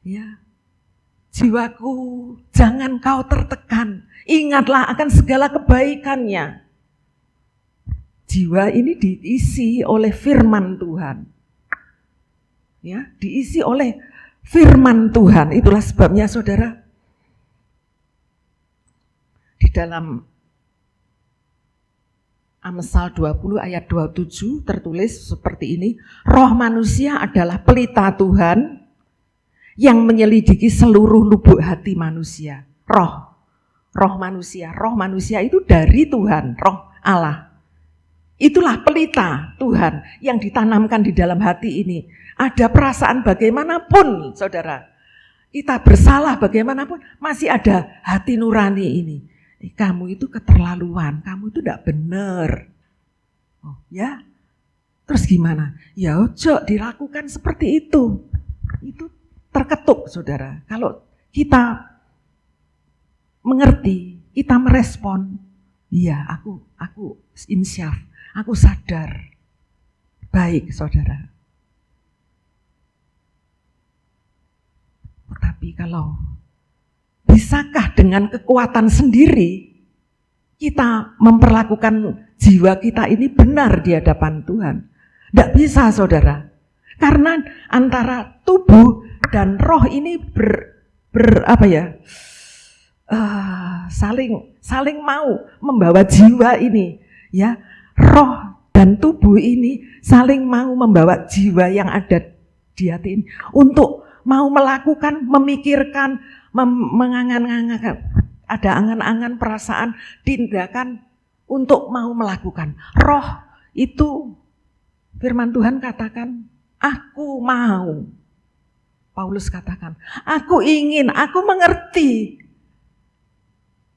ya, jiwaku, jangan kau tertekan. Ingatlah akan segala kebaikannya. Jiwa ini diisi oleh firman Tuhan. Ya, diisi oleh firman Tuhan. Itulah sebabnya saudara, di dalam Amsal 20 ayat 27 tertulis seperti ini, roh manusia adalah pelita Tuhan yang menyelidiki seluruh lubuk hati manusia. Roh manusia itu dari Tuhan, roh Allah. Itulah pelita Tuhan yang ditanamkan di dalam hati ini. Ada perasaan bagaimanapun, saudara, kita bersalah bagaimanapun, masih ada hati nurani ini. Kamu itu keterlaluan, kamu itu tidak benar. Oh ya, terus gimana? Ya ojo dilakukan seperti itu. Itu terketuk, saudara. Kalau kita mengerti, kita merespon, iya aku insyaf, aku sadar. Baik, saudara. Tetapi kalau bisakah dengan kekuatan sendiri kita memperlakukan jiwa kita ini benar di hadapan Tuhan? Tidak bisa, saudara. Karena antara tubuh dan roh ini saling mau membawa jiwa ini, ya. Roh dan tubuh ini saling mau membawa jiwa yang ada di hati ini untuk mau melakukan, memikirkan, mengangan-angan, ada angan-angan, perasaan, tindakan untuk mau melakukan. Roh itu firman Tuhan katakan, aku mau. Paulus katakan, aku ingin, aku mengerti,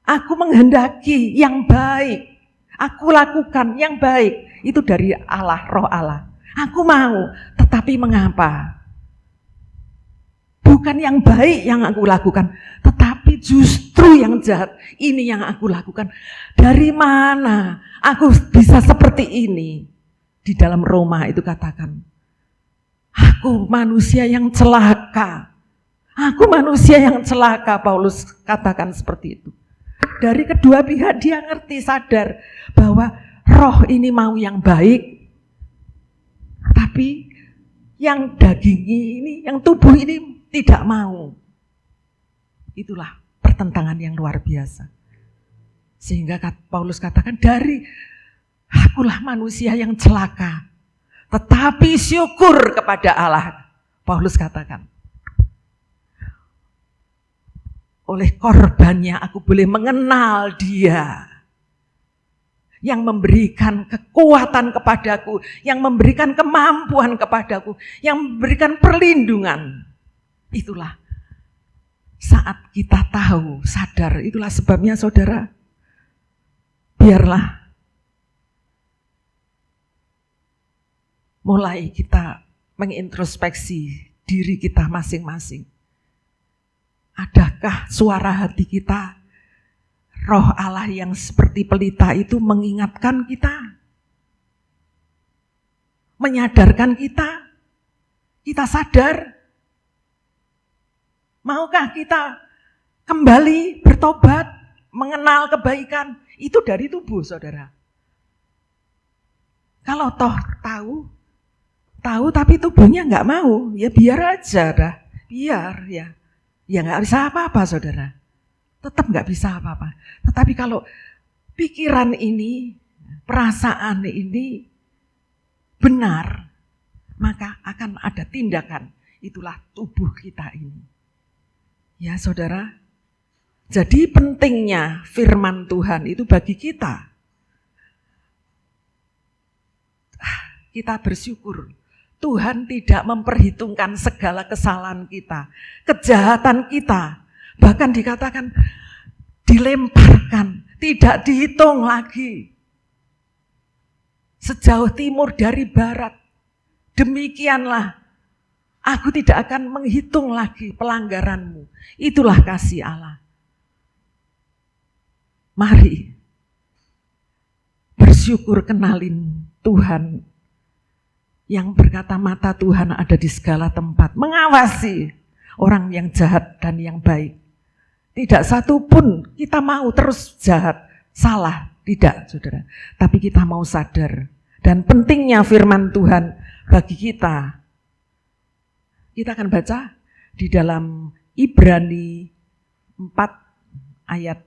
aku menghendaki yang baik, aku lakukan yang baik. Itu dari Allah, roh Allah. Aku mau, tetapi mengapa? Bukan yang baik yang aku lakukan, tetapi justru yang jahat ini yang aku lakukan. Dari mana aku bisa seperti ini? Di dalam Roma itu katakan, aku manusia yang celaka. Aku manusia yang celaka, Paulus katakan seperti itu. Dari kedua pihak dia ngerti, sadar bahwa roh ini mau yang baik, tapi yang daging ini, yang tubuh ini tidak mau. Itulah pertentangan yang luar biasa. Sehingga Paulus katakan, dari akulah manusia yang celaka, tetapi syukur kepada Allah. Paulus katakan, oleh korbannya aku boleh mengenal Dia yang memberikan kekuatan kepadaku, yang memberikan kemampuan kepadaku, yang memberikan perlindungan. Itulah saat kita tahu, sadar, itulah sebabnya saudara, biarlah mulai kita mengintrospeksi diri kita masing-masing. Adakah suara hati kita, roh Allah yang seperti pelita itu mengingatkan kita, menyadarkan kita sadar? Maukah kita kembali bertobat, mengenal kebaikan? Itu dari tubuh, saudara. Kalau toh tahu tapi tubuhnya nggak mau, ya biar aja dah, biar ya nggak bisa apa-apa, saudara. Tetap nggak bisa apa-apa. Tetapi kalau pikiran ini, perasaan ini benar, maka akan ada tindakan. Itulah tubuh kita ini. Ya saudara, jadi pentingnya firman Tuhan itu bagi kita. Kita bersyukur Tuhan tidak memperhitungkan segala kesalahan kita, kejahatan kita. Bahkan dikatakan dilemparkan, tidak dihitung lagi. Sejauh timur dari barat, demikianlah aku tidak akan menghitung lagi pelanggaranmu. Itulah kasih Allah. Mari bersyukur, kenalin Tuhan yang berkata mata Tuhan ada di segala tempat, mengawasi orang yang jahat dan yang baik. Tidak satu pun kita mau terus jahat, salah, tidak saudara. Tapi kita mau sadar, dan pentingnya firman Tuhan bagi kita. Kita akan baca di dalam Ibrani 4 ayat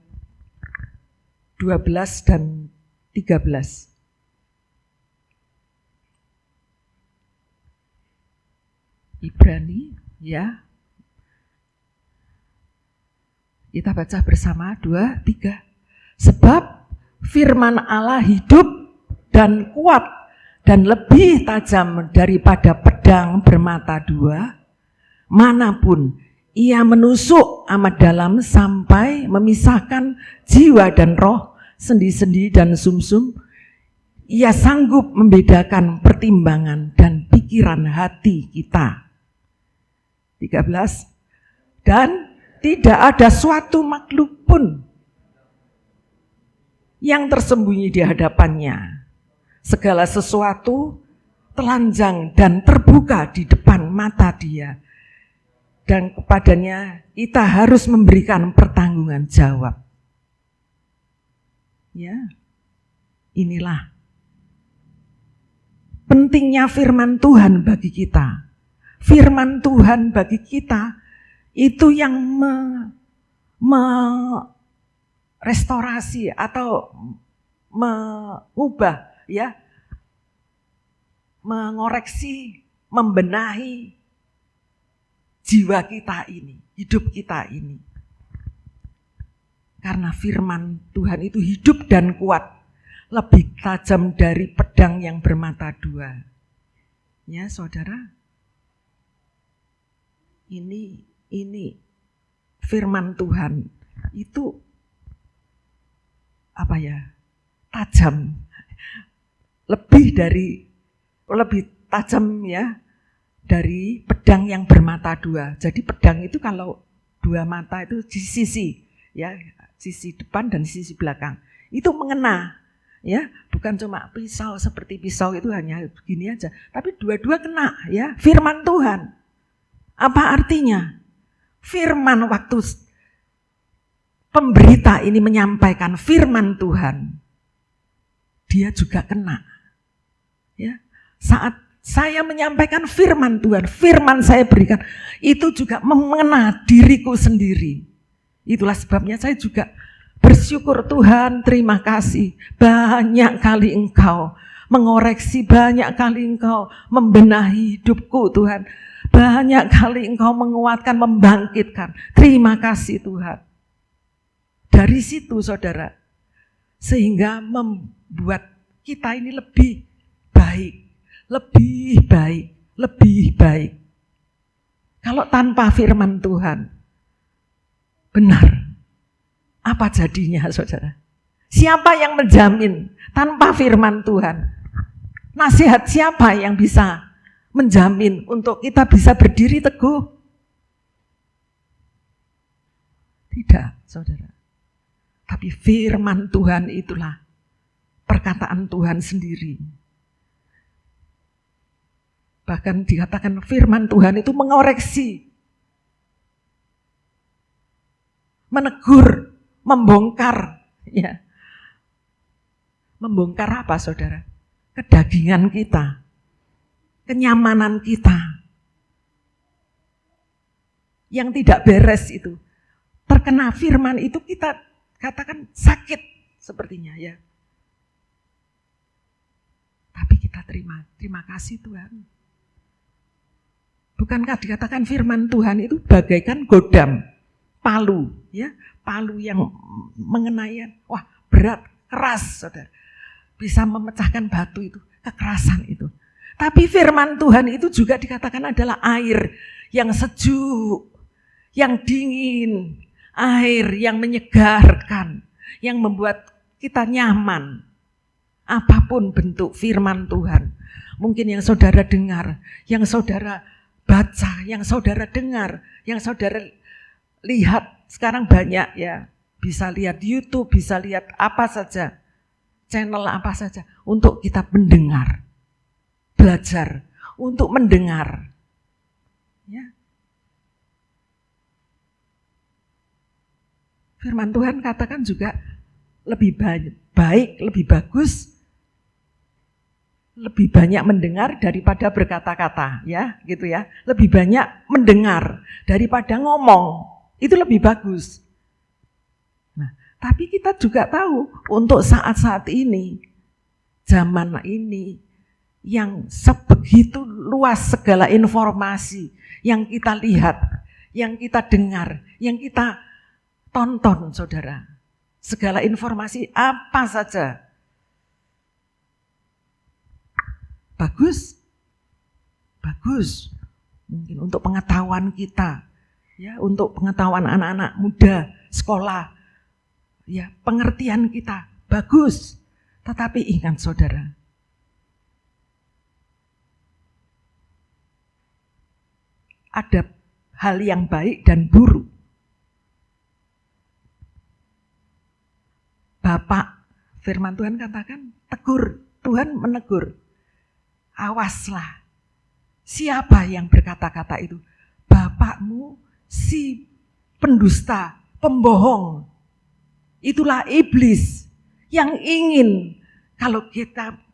12 dan 13. Ibrani, ya. Kita baca bersama, 2, 3. Sebab firman Allah hidup dan kuat dan lebih tajam daripada pedang bermata dua, manapun ia menusuk amat dalam sampai memisahkan jiwa dan roh, sendi-sendi dan sumsum. Ia sanggup membedakan pertimbangan dan pikiran hati kita. 13. Dan tidak ada suatu makhluk pun yang tersembunyi di hadapannya. Segala sesuatu telanjang dan terbuka di depan mata Dia. dan kepadanya kita harus memberikan pertanggungan jawab. Ya, inilah pentingnya firman Tuhan bagi kita. Firman Tuhan bagi kita itu yang restorasi atau mengubah, ya, mengoreksi, membenahi jiwa kita ini, hidup kita ini. Karena firman Tuhan itu hidup dan kuat, lebih tajam dari pedang yang bermata dua. Ya, saudara, ini firman Tuhan itu apa ya? Tajam, lebih tajam ya dari pedang yang bermata dua. Jadi pedang itu kalau dua mata itu di sisi, ya, sisi depan dan sisi belakang. Itu mengena, ya, bukan cuma pisau seperti pisau itu hanya begini aja, tapi dua-dua kena, ya. Firman Tuhan. Apa artinya? Firman waktu pemberita ini menyampaikan firman Tuhan, dia juga kena. Ya, saat saya menyampaikan firman Tuhan, firman saya berikan, itu juga mengena diriku sendiri. Itulah sebabnya saya juga bersyukur Tuhan, terima kasih. Banyak kali Engkau mengoreksi, banyak kali Engkau membenahi hidupku Tuhan. Banyak kali Engkau menguatkan, membangkitkan. Terima kasih Tuhan. Dari situ saudara, sehingga membuat kita ini lebih baik, lebih baik, lebih baik. Kalau tanpa firman Tuhan, benar, apa jadinya saudara? Siapa yang menjamin tanpa firman Tuhan? Nasihat siapa yang bisa menjamin untuk kita bisa berdiri teguh? Tidak, saudara. Tapi firman Tuhan itulah perkataan Tuhan sendiri. Bahkan dikatakan firman Tuhan itu mengoreksi, menegur, membongkar. Ya. Membongkar apa saudara? Kedagingan kita, kenyamanan kita. Yang tidak beres itu. Terkena firman itu kita katakan sakit sepertinya ya. Tapi kita terima kasih Tuhan. Bukankah dikatakan firman Tuhan itu bagaikan godam, palu, ya, palu yang mengenai, wah berat, keras, saudara, bisa memecahkan batu itu, kekerasan itu. Tapi firman Tuhan itu juga dikatakan adalah air yang sejuk, yang dingin, air yang menyegarkan, yang membuat kita nyaman. Apapun bentuk firman Tuhan, mungkin yang saudara dengar, yang saudara baca, yang saudara dengar, yang saudara lihat, sekarang banyak ya, bisa lihat YouTube, bisa lihat apa saja, channel apa saja, untuk kita mendengar, belajar, untuk mendengar. Ya. Firman Tuhan katakan juga lebih baik, lebih bagus, lebih banyak mendengar daripada berkata-kata, ya, gitu ya. Lebih banyak mendengar daripada ngomong, itu lebih bagus. Nah, tapi kita juga tahu untuk saat-saat ini, zaman ini, yang sebegitu luas segala informasi yang kita lihat, yang kita dengar, yang kita tonton, saudara. Segala informasi apa saja. Bagus. Bagus. Mungkin untuk pengetahuan kita. Ya, untuk pengetahuan anak-anak muda, sekolah. Ya, pengertian kita. Bagus. Tetapi ingat saudara. Ada hal yang baik dan buruk. Bapak, firman Tuhan katakan, tegur, Tuhan menegur. Awaslah, siapa yang berkata-kata itu bapakmu si pendusta, pembohong. Itulah iblis yang ingin kalau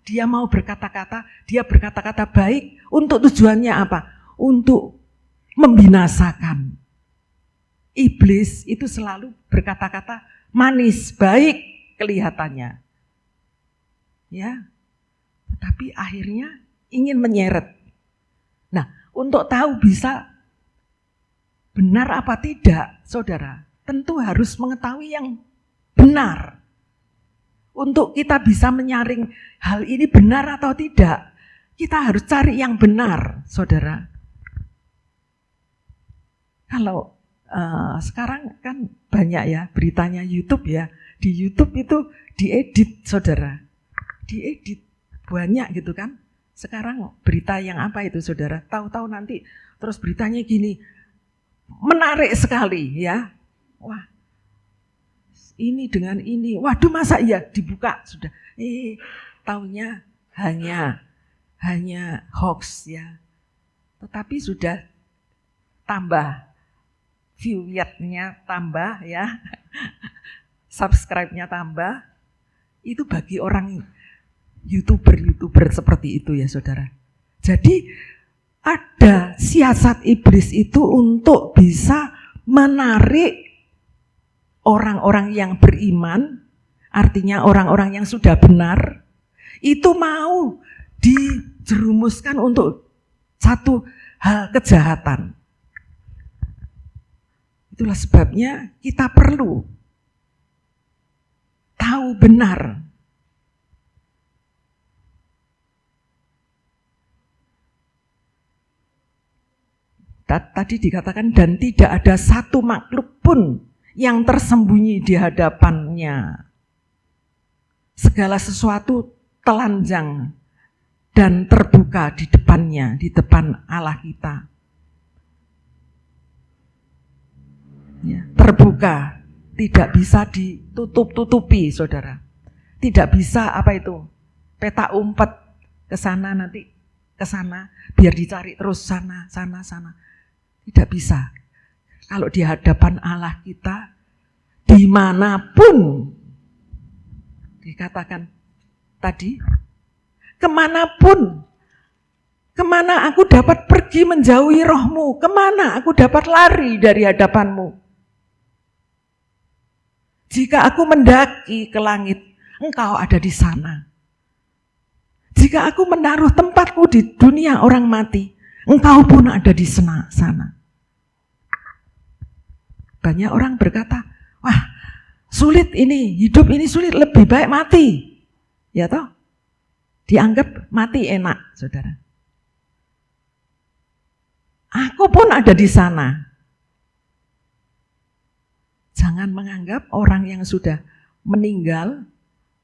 dia mau berkata-kata, dia berkata-kata baik untuk tujuannya apa? Untuk membinasakan. Iblis itu selalu berkata-kata manis, baik kelihatannya. Ya. Tetapi akhirnya ingin menyeret. Nah, untuk tahu bisa benar apa tidak, saudara, tentu harus mengetahui yang benar. Untuk kita bisa menyaring hal ini benar atau tidak, kita harus cari yang benar, saudara. Kalau sekarang kan banyak ya beritanya YouTube ya. Di YouTube itu diedit, saudara. Diedit banyak gitu kan. Sekarang berita yang apa itu, saudara? Tahu-tahu nanti terus beritanya gini. Menarik sekali ya. Wah, ini dengan ini. Waduh, masa iya dibuka sudah. Taunya hanya hoax ya. Tetapi sudah tambah view-nya tambah ya, subscribe-nya tambah, itu bagi orang YouTuber seperti itu ya saudara. Jadi ada siasat iblis itu untuk bisa menarik orang-orang yang beriman, artinya orang-orang yang sudah benar, itu mau dijerumuskan untuk satu hal kejahatan. Itulah sebabnya kita perlu tahu benar. Tadi dikatakan dan tidak ada satu makhluk pun yang tersembunyi di hadapannya. Segala sesuatu telanjang dan terbuka di depannya, di depan Allah kita. Ya, terbuka, tidak bisa ditutup-tutupi, saudara. Tidak bisa apa itu, peta umpet ke sana nanti ke sana, biar dicari terus sana. Tidak bisa. Kalau di hadapan Allah kita, dimanapun, dikatakan tadi, kemanapun, kemana aku dapat pergi menjauhi rohmu, kemana aku dapat lari dari hadapanmu. Jika aku mendaki ke langit, engkau ada di sana. Jika aku menaruh tempatku di dunia orang mati, engkau pun ada di sana. Banyak orang berkata, wah sulit ini, hidup ini sulit, lebih baik mati. Ya toh? Dianggap mati enak, saudara. Aku pun ada di sana. Jangan menganggap orang yang sudah meninggal,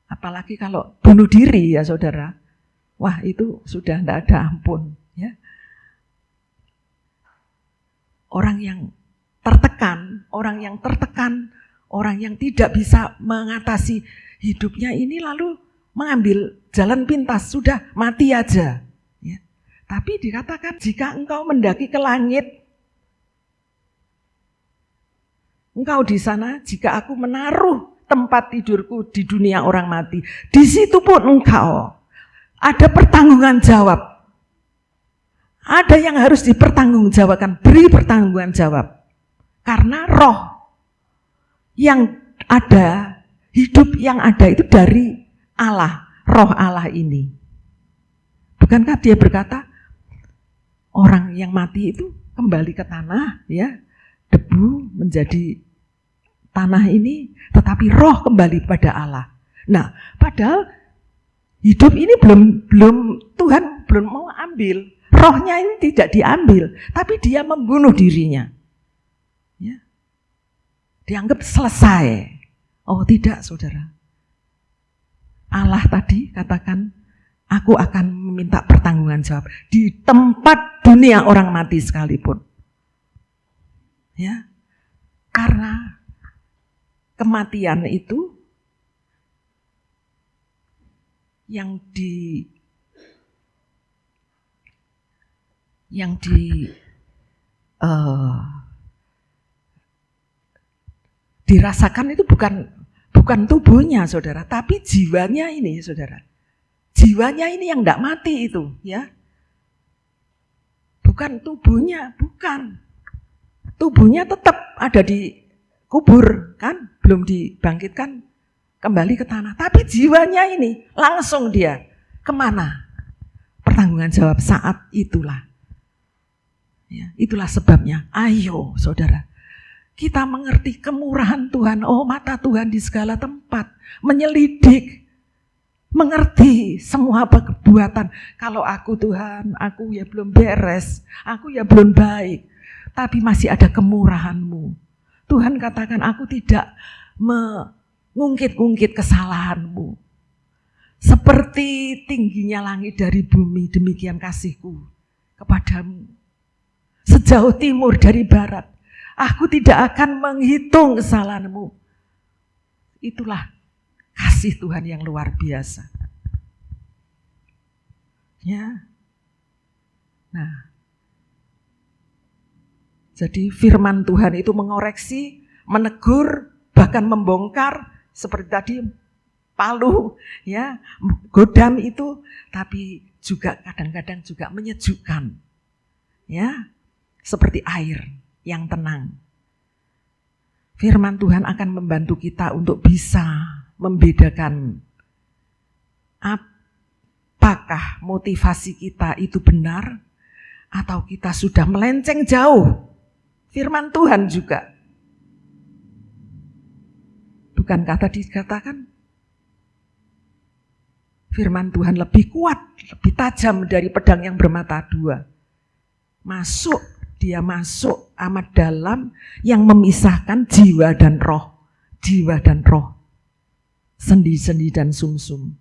apalagi kalau bunuh diri ya saudara, wah itu sudah tidak ada ampun. Ya. Orang yang tertekan, orang yang tidak bisa mengatasi hidupnya ini lalu mengambil jalan pintas, sudah mati aja. Ya. Tapi dikatakan jika engkau mendaki ke langit, engkau di sana, jika aku menaruh tempat tidurku di dunia orang mati, di situ pun engkau ada pertanggungan jawab. Ada yang harus dipertanggungjawabkan, beri pertanggungan jawab. Karena roh yang ada, hidup yang ada itu dari Allah, roh Allah ini. Bukankah dia berkata, orang yang mati itu kembali ke tanah, ya, debu menjadi tanah ini, tetapi roh kembali pada Allah. Nah, padahal hidup ini belum Tuhan belum mau ambil, rohnya ini tidak diambil, tapi dia membunuh dirinya. Ya. Dianggap selesai. Oh tidak, saudara. Allah tadi katakan, aku akan meminta pertanggungan jawab di tempat dunia orang mati sekalipun. Ya, karena kematian itu yang dirasakan itu bukan tubuhnya, saudara, tapi jiwanya ini, saudara. Jiwanya ini yang tidak mati itu, ya. Bukan tubuhnya, bukan. Tubuhnya tetap ada di kubur, kan? Belum dibangkitkan kembali ke tanah. Tapi jiwanya ini langsung dia kemana? Pertanggungan jawab saat itulah. Ya, itulah sebabnya. Ayo, saudara. Kita mengerti kemurahan Tuhan. Oh, mata Tuhan di segala tempat. Menyelidik. Mengerti semua perbuatan. Kalau aku Tuhan, aku ya belum beres. Aku ya belum baik. Tapi masih ada kemurahan-Mu. Tuhan katakan aku tidak mengungkit-ungkit kesalahan-Mu. Seperti tingginya langit dari bumi, demikian kasih-Ku kepadamu. Sejauh timur dari barat. Aku tidak akan menghitung kesalahan-Mu. Itulah kasih Tuhan yang luar biasa. Ya. Nah. Jadi firman Tuhan itu mengoreksi, menegur, bahkan membongkar seperti tadi palu, ya, godam itu, tapi juga kadang-kadang juga menyejukkan. Ya. Seperti air yang tenang. Firman Tuhan akan membantu kita untuk bisa membedakan apakah motivasi kita itu benar atau kita sudah melenceng jauh. Firman Tuhan juga. Bukankah tadi dikatakan firman Tuhan lebih kuat, lebih tajam dari pedang yang bermata dua. Dia masuk amat dalam yang memisahkan jiwa dan roh. Jiwa dan roh. Sendi-sendi dan sumsum.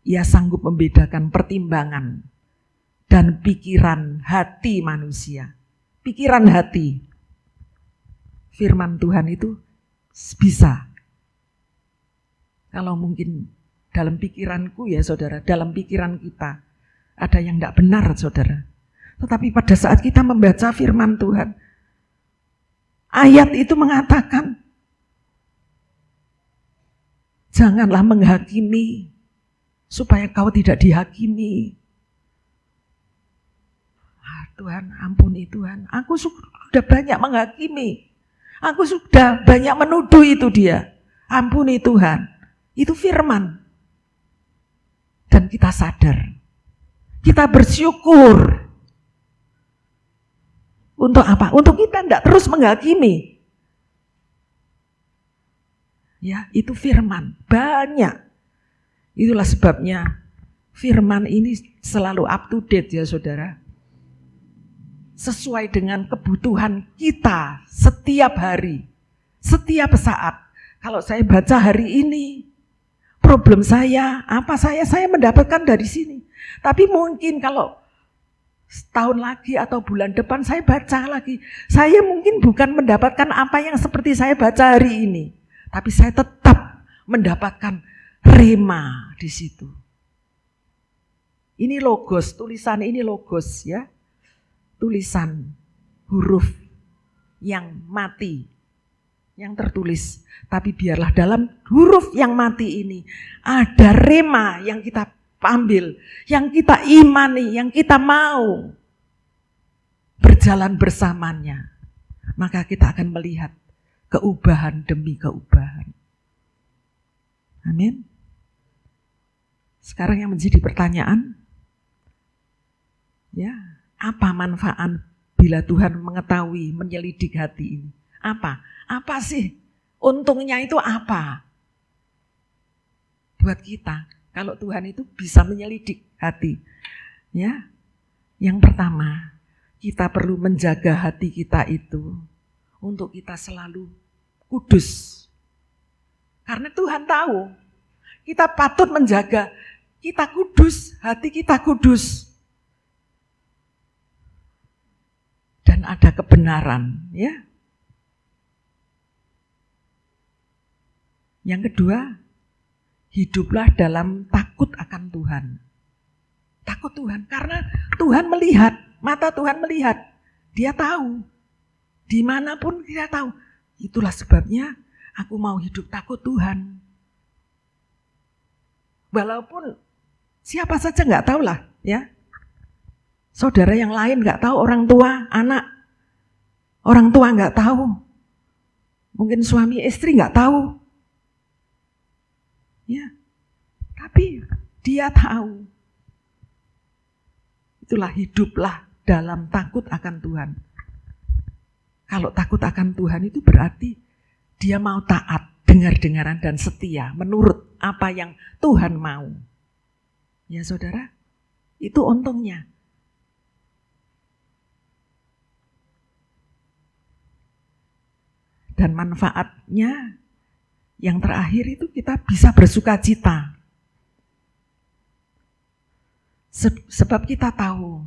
Ia sanggup membedakan pertimbangan dan pikiran hati manusia. Pikiran hati. Firman Tuhan itu bisa. Kalau mungkin dalam pikiranku ya saudara, dalam pikiran kita ada yang tidak benar saudara. Tetapi pada saat kita membaca firman Tuhan, ayat itu mengatakan, janganlah menghakimi supaya kau tidak dihakimi. Tuhan, ampuni Tuhan, aku sudah banyak menghakimi. Aku sudah banyak menuduh itu dia. Ampuni Tuhan. Itu firman. Dan kita sadar. Kita bersyukur. Untuk apa? Untuk kita tidak terus menghakimi. Ya, itu firman. Banyak. Itulah sebabnya firman ini selalu up to date ya saudara. Sesuai dengan kebutuhan kita setiap hari, setiap saat. Kalau saya baca hari ini, problem saya, apa saya mendapatkan dari sini. Tapi mungkin kalau setahun lagi atau bulan depan saya baca lagi, saya mungkin bukan mendapatkan apa yang seperti saya baca hari ini. Tapi saya tetap mendapatkan rema di situ. Ini logos, tulisan ini logos ya. Tulisan huruf yang mati, yang tertulis. Tapi biarlah dalam huruf yang mati ini ada rema yang kita ambil, yang kita imani, yang kita mau berjalan bersamanya. Maka kita akan melihat keubahan demi keubahan. Amin. Sekarang yang menjadi pertanyaan, ya. Apa manfaat bila Tuhan mengetahui, menyelidik hati ini? Apa? Apa sih? Untungnya itu apa? Buat kita, kalau Tuhan itu bisa menyelidik hati. Ya, yang pertama, kita perlu menjaga hati kita itu untuk kita selalu kudus. Karena Tuhan tahu, kita patut menjaga kita kudus, hati kita kudus. Dan ada kebenaran, ya. Yang kedua, hiduplah dalam takut akan Tuhan. Takut Tuhan, karena Tuhan melihat, mata Tuhan melihat. Dia tahu. Dimanapun dia tahu. Itulah sebabnya aku mau hidup takut Tuhan. Walaupun siapa saja nggak tahu lah, ya. Saudara yang lain nggak tahu, orang tua, anak, orang tua nggak tahu. Mungkin suami istri nggak tahu. Ya. Tapi dia tahu. Itulah hiduplah dalam takut akan Tuhan. Kalau takut akan Tuhan itu berarti dia mau taat, dengar-dengaran dan setia menurut apa yang Tuhan mau. Ya saudara, itu untungnya. Dan manfaatnya yang terakhir itu kita bisa bersuka cita. Sebab kita tahu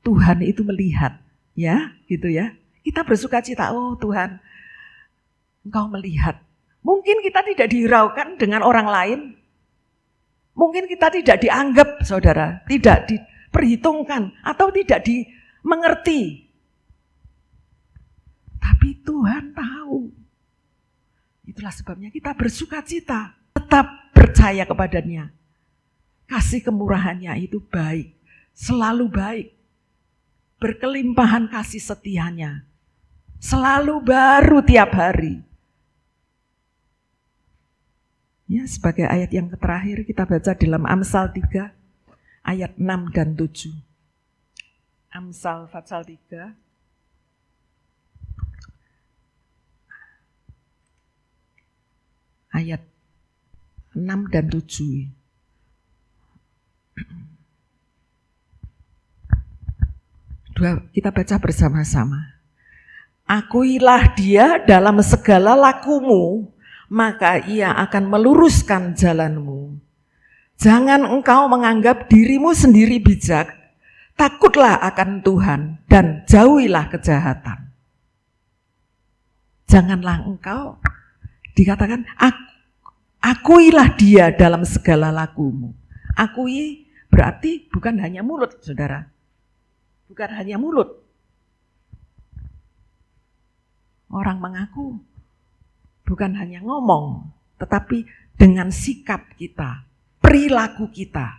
Tuhan itu melihat, ya, gitu ya. Kita bersuka cita, oh Tuhan, Engkau melihat. Mungkin kita tidak dihiraukan dengan orang lain. Mungkin kita tidak dianggap, saudara, tidak diperhitungkan atau tidak dimengerti. Tapi Tuhan tahu. Itulah sebabnya kita bersuka cita, tetap percaya kepadanya. Kasih kemurahannya itu baik, selalu baik. Berkelimpahan kasih setianya, selalu baru tiap hari. Ya, sebagai ayat yang terakhir kita baca dalam Amsal 3 ayat 6 dan 7. Amsal pasal 3 ayat 6 dan 7. Kita baca bersama-sama. Akuilah dia dalam segala lakumu, maka ia akan meluruskan jalanmu. Jangan engkau menganggap dirimu sendiri bijak, takutlah akan Tuhan dan jauhilah kejahatan. Janganlah engkau, dikatakan, akuilah dia dalam segala lakumu. Akui berarti bukan hanya mulut, saudara. Bukan hanya mulut. Orang mengaku bukan hanya ngomong, tetapi dengan sikap kita, perilaku kita.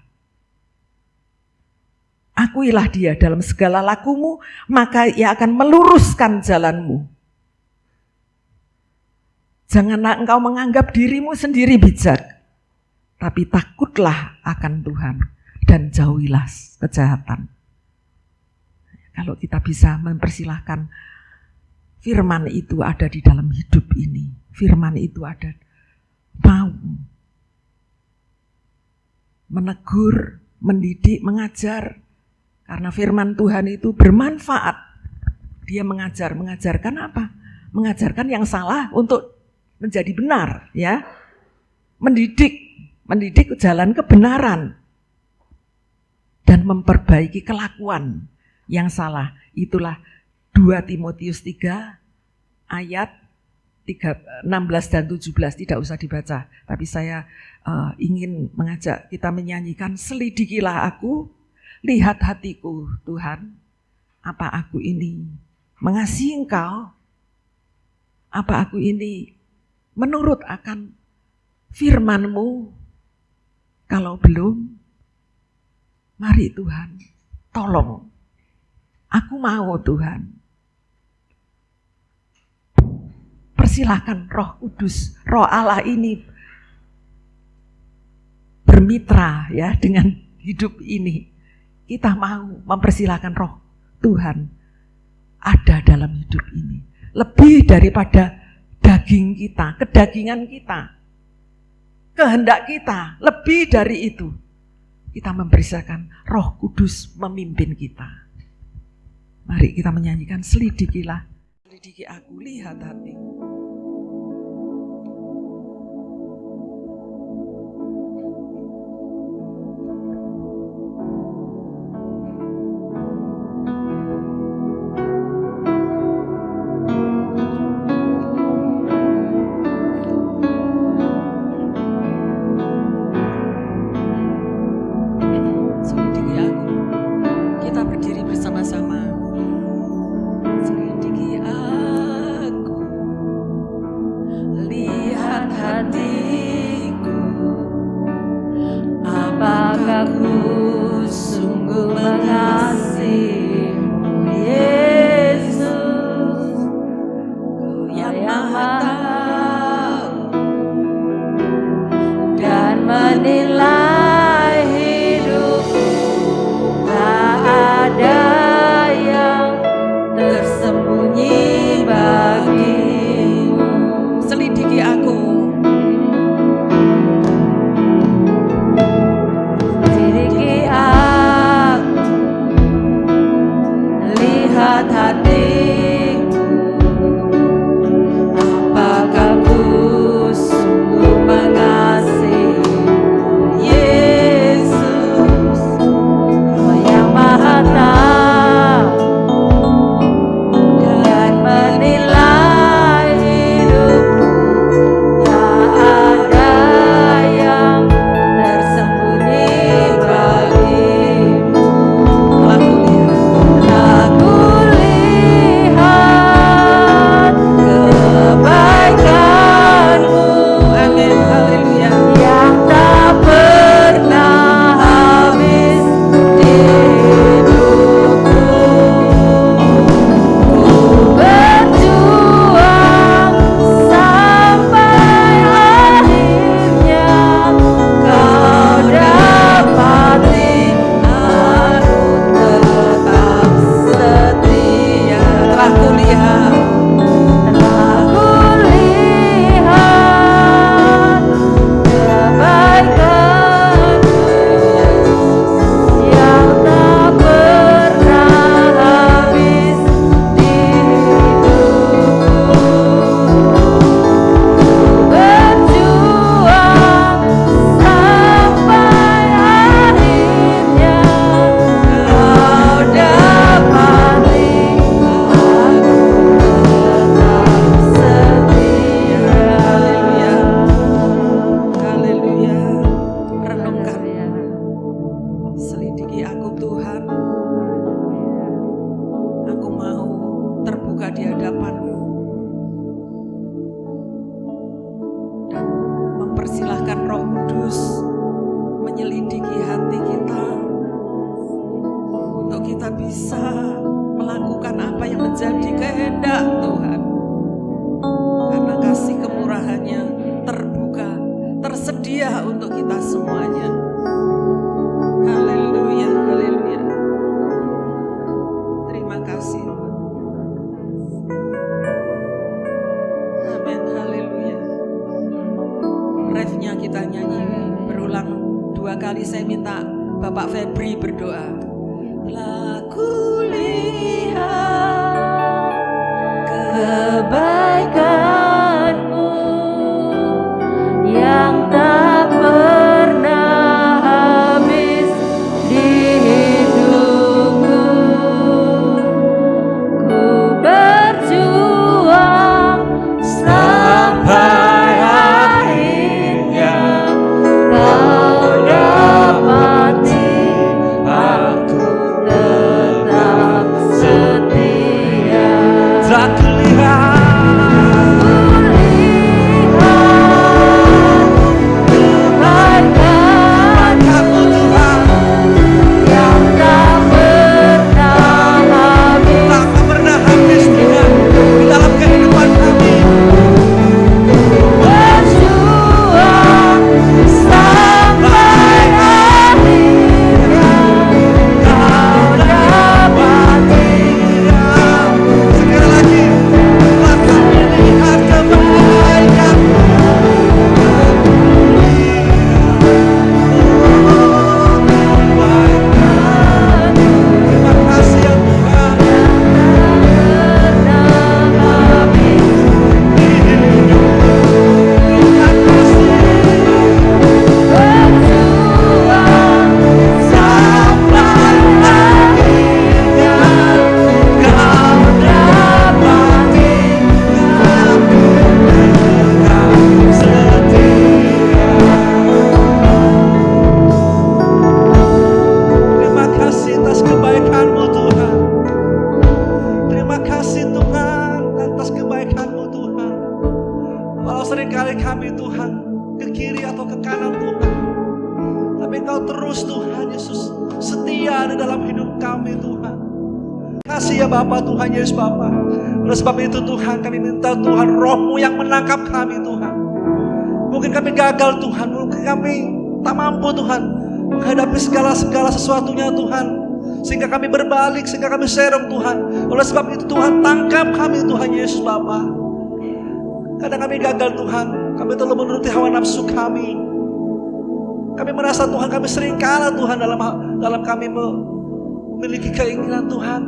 Akuilah dia dalam segala lakumu, maka ia akan meluruskan jalanmu. Janganlah engkau menganggap dirimu sendiri bijak, tapi takutlah akan Tuhan dan jauhilah kejahatan. Kalau kita bisa mempersilahkan firman itu ada di dalam hidup ini. Firman itu ada, mau menegur, mendidik, mengajar. Karena firman Tuhan itu bermanfaat. Dia mengajarkan apa? Mengajarkan yang salah untuk menjadi benar, ya. Mendidik jalan kebenaran dan memperbaiki kelakuan yang salah. Itulah 2 Timotius 3 ayat 16 dan 17, tidak usah dibaca. Tapi saya ingin mengajak kita menyanyikan, selidikilah aku, lihat hatiku Tuhan, apa aku ini mengasihi Engkau, apa aku ini menurut akan firman-Mu. Kalau belum, mari Tuhan, tolong. Aku mau Tuhan. Persilahkan Roh Kudus, Roh Allah ini bermitra ya dengan hidup ini. Kita mau mempersilahkan Roh Tuhan ada dalam hidup ini. Lebih daripada daging kita, kedagingan kita, kehendak kita, lebih dari itu. Kita mempersilahkan Roh Kudus memimpin kita. Mari kita menyanyikan, selidikilah, selidiki aku, lihat hatiku. Selidiki aku. Kita berdiri bersama-sama. lihat hatiku, Apakah ku sungguh mengasihimu, Yesus? Kau yang maha tahu Dan menilai hidupku, tak ada yang tersembunyi bagimu. selidiki aku. Selidiki aku, lihat hatiku, apakah ku sungguh mengasihimu, Yesus? Kau yang maha tahu dan menilai hidupku, tak ada yang tersembunyi bagimu. Aku lihat kebaikanmu, Amin, haleluya. yang tak pernah habis di hidupku. Ku berjuang sampai akhirnya kau dapati aku tetap setia. Aku lihat Telah kulihat kebaikanmu yang tak pernah habis di hidupku. Berjuang sampai akhirnya kau dapati haleluya. Renungkan, selidiki aku Tuhan. Aku mau terbuka di hadapan-Mu dan mempersilahkan Roh Kudus menyelidiki hati kita untuk kita bisa melakukan apa yang menjadi kehendak Tuhan. Karena kasih kemurahan-Nya terbuka, tersedia untuk kita semuanya. Haleluya, haleluya. Terima kasih Tuhan. Amin, haleluya. Refnya kita nyanyi berulang 2 kali. Saya minta Bapak Febri berdoa. Telah kulihat Kebaikanmu yang tak pernah habis di hidupku. Ku berjuang sampai akhirnya kau dapati aku Walau seringkali kami Tuhan ke kiri atau ke kanan Tuhan, tapi Engkau terus Tuhan Yesus setia di dalam hidup kami Tuhan. Kasih ya Bapa, Tuhan Yesus Bapa. Oleh sebab itu Tuhan, kami minta Tuhan Roh-Mu yang menangkap kami Tuhan. Mungkin kami gagal Tuhan, mungkin kami tak mampu Tuhan menghadapi segala sesuatunya Tuhan, sehingga kami berbalik, sehingga kami serong Tuhan. Oleh sebab itu Tuhan, tangkap kami Tuhan Yesus Bapa. Kadang kami gagal Tuhan, kami terlalu menuruti hawa nafsu kami. Kami merasa Tuhan kami sering kalah Tuhan dalam kami memiliki keinginan Tuhan.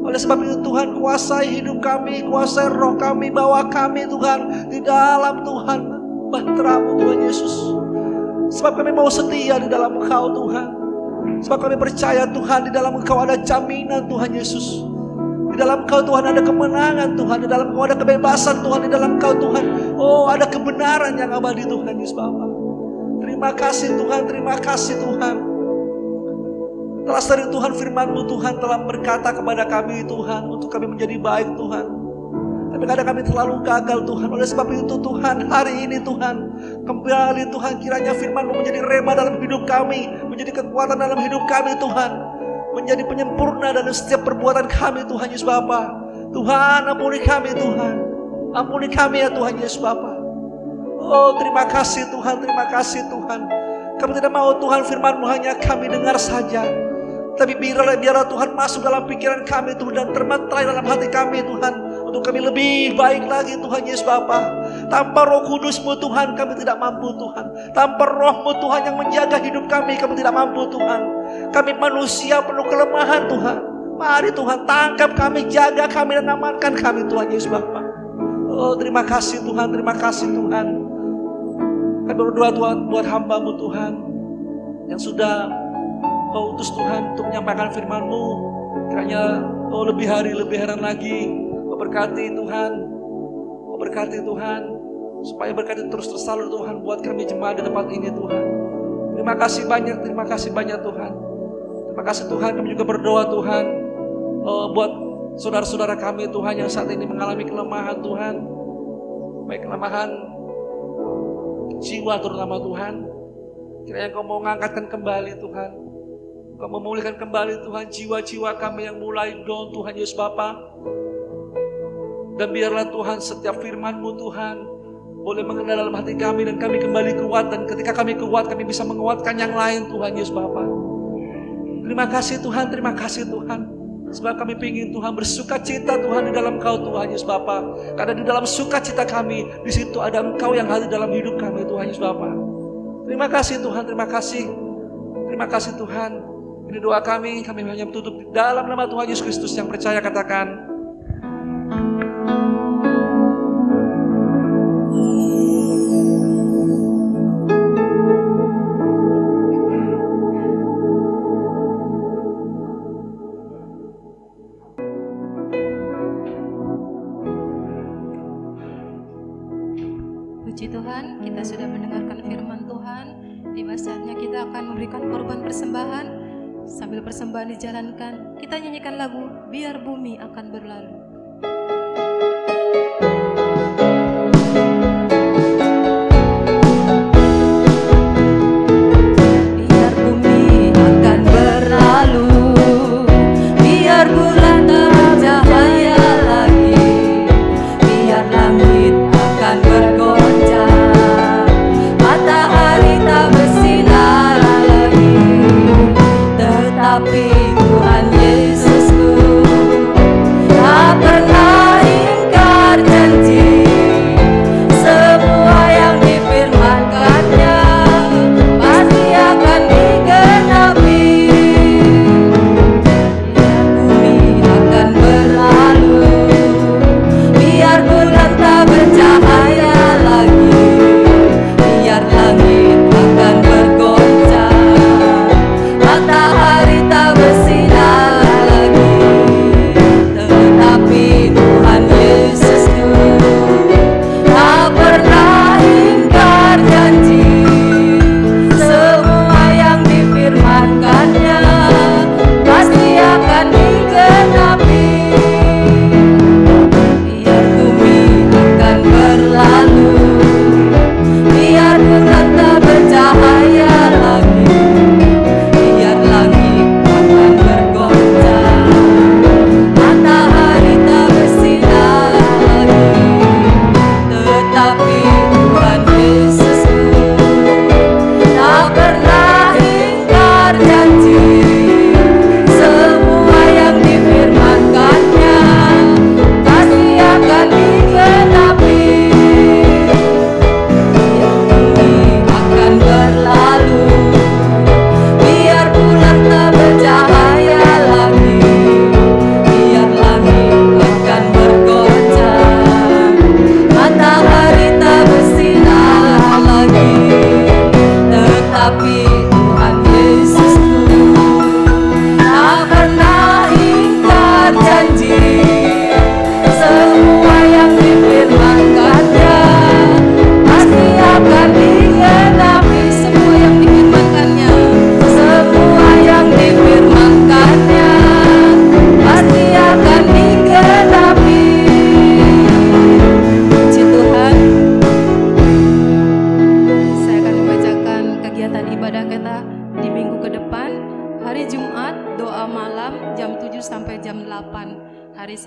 Oleh sebab itu Tuhan, kuasai hidup kami, kuasai roh kami, bawa kami Tuhan di dalam Tuhan bahtera-Mu Tuhan Yesus. Sebab kami mau setia di dalam Engkau Tuhan. Sebab kami percaya Tuhan, di dalam Engkau ada jaminan Tuhan Yesus. Di dalam Engkau Tuhan ada kemenangan Tuhan, di dalam Engkau ada kebebasan Tuhan, di dalam Engkau Tuhan, oh ada kebenaran yang abadi Tuhan Yesus Bapa. Terima kasih Tuhan, terima kasih Tuhan. Telah sering Tuhan firman-Mu Tuhan telah berkata kepada kami Tuhan, untuk kami menjadi baik Tuhan. Tapi kadang kami terlalu gagal Tuhan. Oleh sebab itu Tuhan, hari ini Tuhan, kembali Tuhan, kiranya firman-Mu menjadi rema dalam hidup kami, menjadi kekuatan dalam hidup kami Tuhan, menjadi penyempurna dalam setiap perbuatan kami Tuhan Yesus Bapa. Tuhan, ampuni kami Tuhan, ampuni kami ya Tuhan Yesus Bapa. Oh terima kasih Tuhan, terima kasih Tuhan. Kami tidak mau Tuhan firman-Mu hanya kami dengar saja, tapi biarlah Tuhan masuk dalam pikiran kami Tuhan, dan termaterai dalam hati kami Tuhan, untuk kami lebih baik lagi Tuhan Yesus Bapa. Tanpa Roh Kudus-Mu Tuhan, kami tidak mampu Tuhan. Tanpa Roh-Mu Tuhan yang menjaga hidup kami tidak mampu Tuhan. Kami manusia penuh kelemahan Tuhan. Mari Tuhan, tangkap kami, jaga kami, dan amankan kami Tuhan Yesus Bapa. Oh terima kasih Tuhan, terima kasih Tuhan. Kami berdoa Tuhan buat hamba-Mu Tuhan, yang sudah Kau utus Tuhan untuk menyampaikan firman-Mu. Kiranya Kau lebih hari lebih heran lagi. Kau berkati Tuhan, Kau berkati Tuhan, supaya berkat itu terus tersalur Tuhan buat kami jemaat di tempat ini Tuhan. Terima kasih banyak Tuhan. Terima kasih Tuhan. Kami juga berdoa Tuhan buat saudara-saudara kami Tuhan yang saat ini mengalami kelemahan Tuhan, baik kelemahan jiwa terutama Tuhan. Kiranya Kau mau mengangkatkan kembali Tuhan, Kau memulihkan kembali Tuhan jiwa-jiwa kami yang mulai down Tuhan Yesus Bapa. Dan biarlah Tuhan setiap firman-Mu Tuhan boleh mengenal dalam hati kami, dan kami kembali kuat. Dan ketika kami kuat, kami bisa menguatkan yang lain Tuhan Yesus Bapa. Terima kasih Tuhan, terima kasih Tuhan. Sebab kami ingin Tuhan bersukacita Tuhan di dalam Kau Tuhan Yesus Bapa. Karena di dalam sukacita kami, di situ ada Engkau yang hadir dalam hidup kami Tuhan Yesus Bapa. Terima kasih Tuhan, terima kasih. Terima kasih Tuhan. Ini doa kami hanya tutup di dalam nama Tuhan Yesus Kristus. Yang percaya katakan Puji Tuhan, kita sudah mendengarkan firman Tuhan. Tiba saatnya kita akan memberikan korban persembahan. Sambil persembahan dijalankan, kita nyanyikan lagu Biar Bumi Akan Berlalu. Biar bumi akan berlalu, biar bulan tak cahaya lagi, biar langit akan bergoncang, matahari tak bersinar lagi, tetapi Tuhan Yesusku tak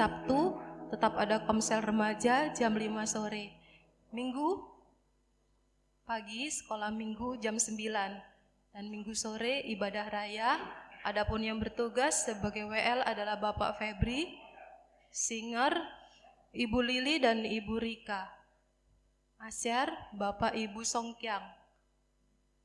Sabtu tetap ada komsel remaja jam 5 sore. Minggu pagi sekolah minggu jam 9. Dan minggu sore ibadah raya. Adapun yang bertugas sebagai WL adalah Bapak Febri, Singer, Ibu Lili dan Ibu Rika. Asyar, Bapak Ibu Songkyang.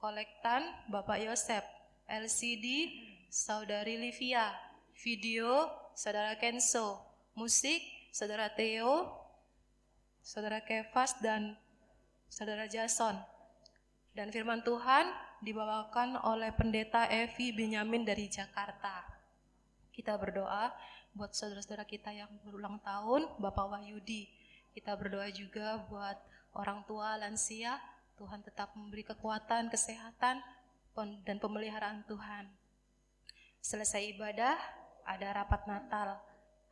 Kolektan, Bapak Yosep. LCD, Saudari Livia. Video, Saudara Kenso. Musik, Saudara Theo, Saudara Kevas dan Saudara Jason. Dan firman Tuhan dibawakan oleh Pendeta Evi Benyamin dari Jakarta. Kita berdoa buat saudara-saudara kita yang berulang tahun, Bapak Wahyudi. Kita berdoa juga buat orang tua lansia, Tuhan tetap memberi kekuatan, kesehatan, dan pemeliharaan Tuhan. Selesai ibadah, ada rapat Natal.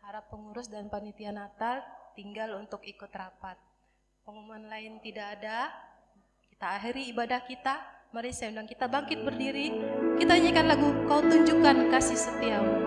Harap pengurus dan panitia Natal tinggal untuk ikut rapat. Pengumuman lain tidak ada. Kita akhiri ibadah kita. Mari saya undang kita bangkit berdiri. Kita nyanyikan lagu Kau Tunjukkan Kasih Setiamu.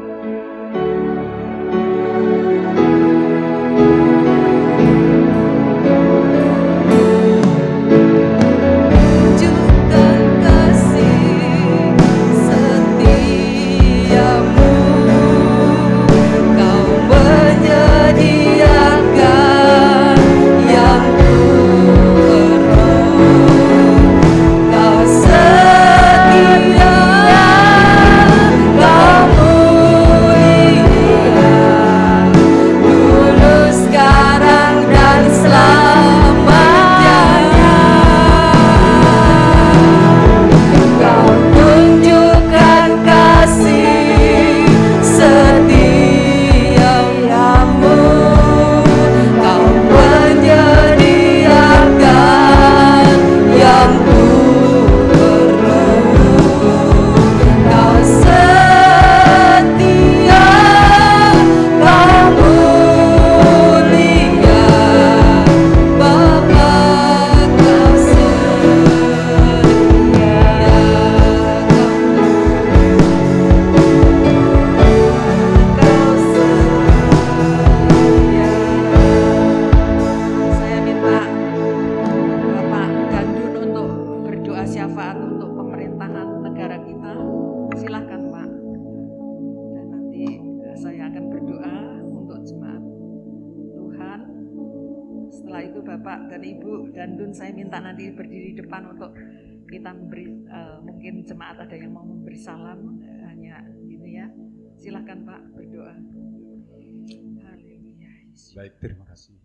Baik, terima kasih.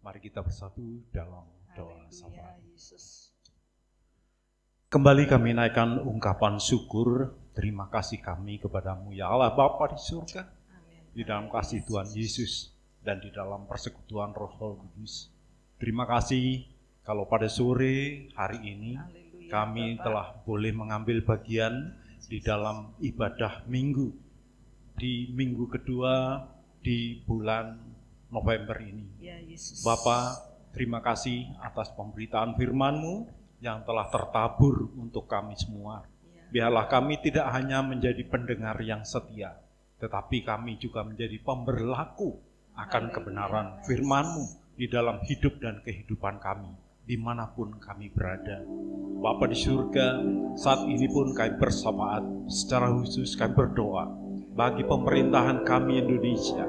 Mari kita bersatu dalam doa syafaat. Kembali kami naikkan ungkapan syukur, terima kasih kami kepadamu ya Allah Bapa di surga, di dalam kasih Tuhan Yesus dan di dalam persekutuan Roh Kudus. Terima kasih kalau pada sore hari ini kami telah boleh mengambil bagian di dalam ibadah minggu, di minggu kedua di bulan November ini. Bapa, terima kasih atas pemberitaan firman-Mu yang telah tertabur untuk kami semua. Biarlah kami tidak hanya menjadi pendengar yang setia, tetapi kami juga menjadi pemberlaku akan kebenaran firman-Mu di dalam hidup dan kehidupan kami, dimanapun kami berada. Bapa di surga, saat ini pun kami bersahabat, secara khusus kami berdoa bagi pemerintahan kami Indonesia.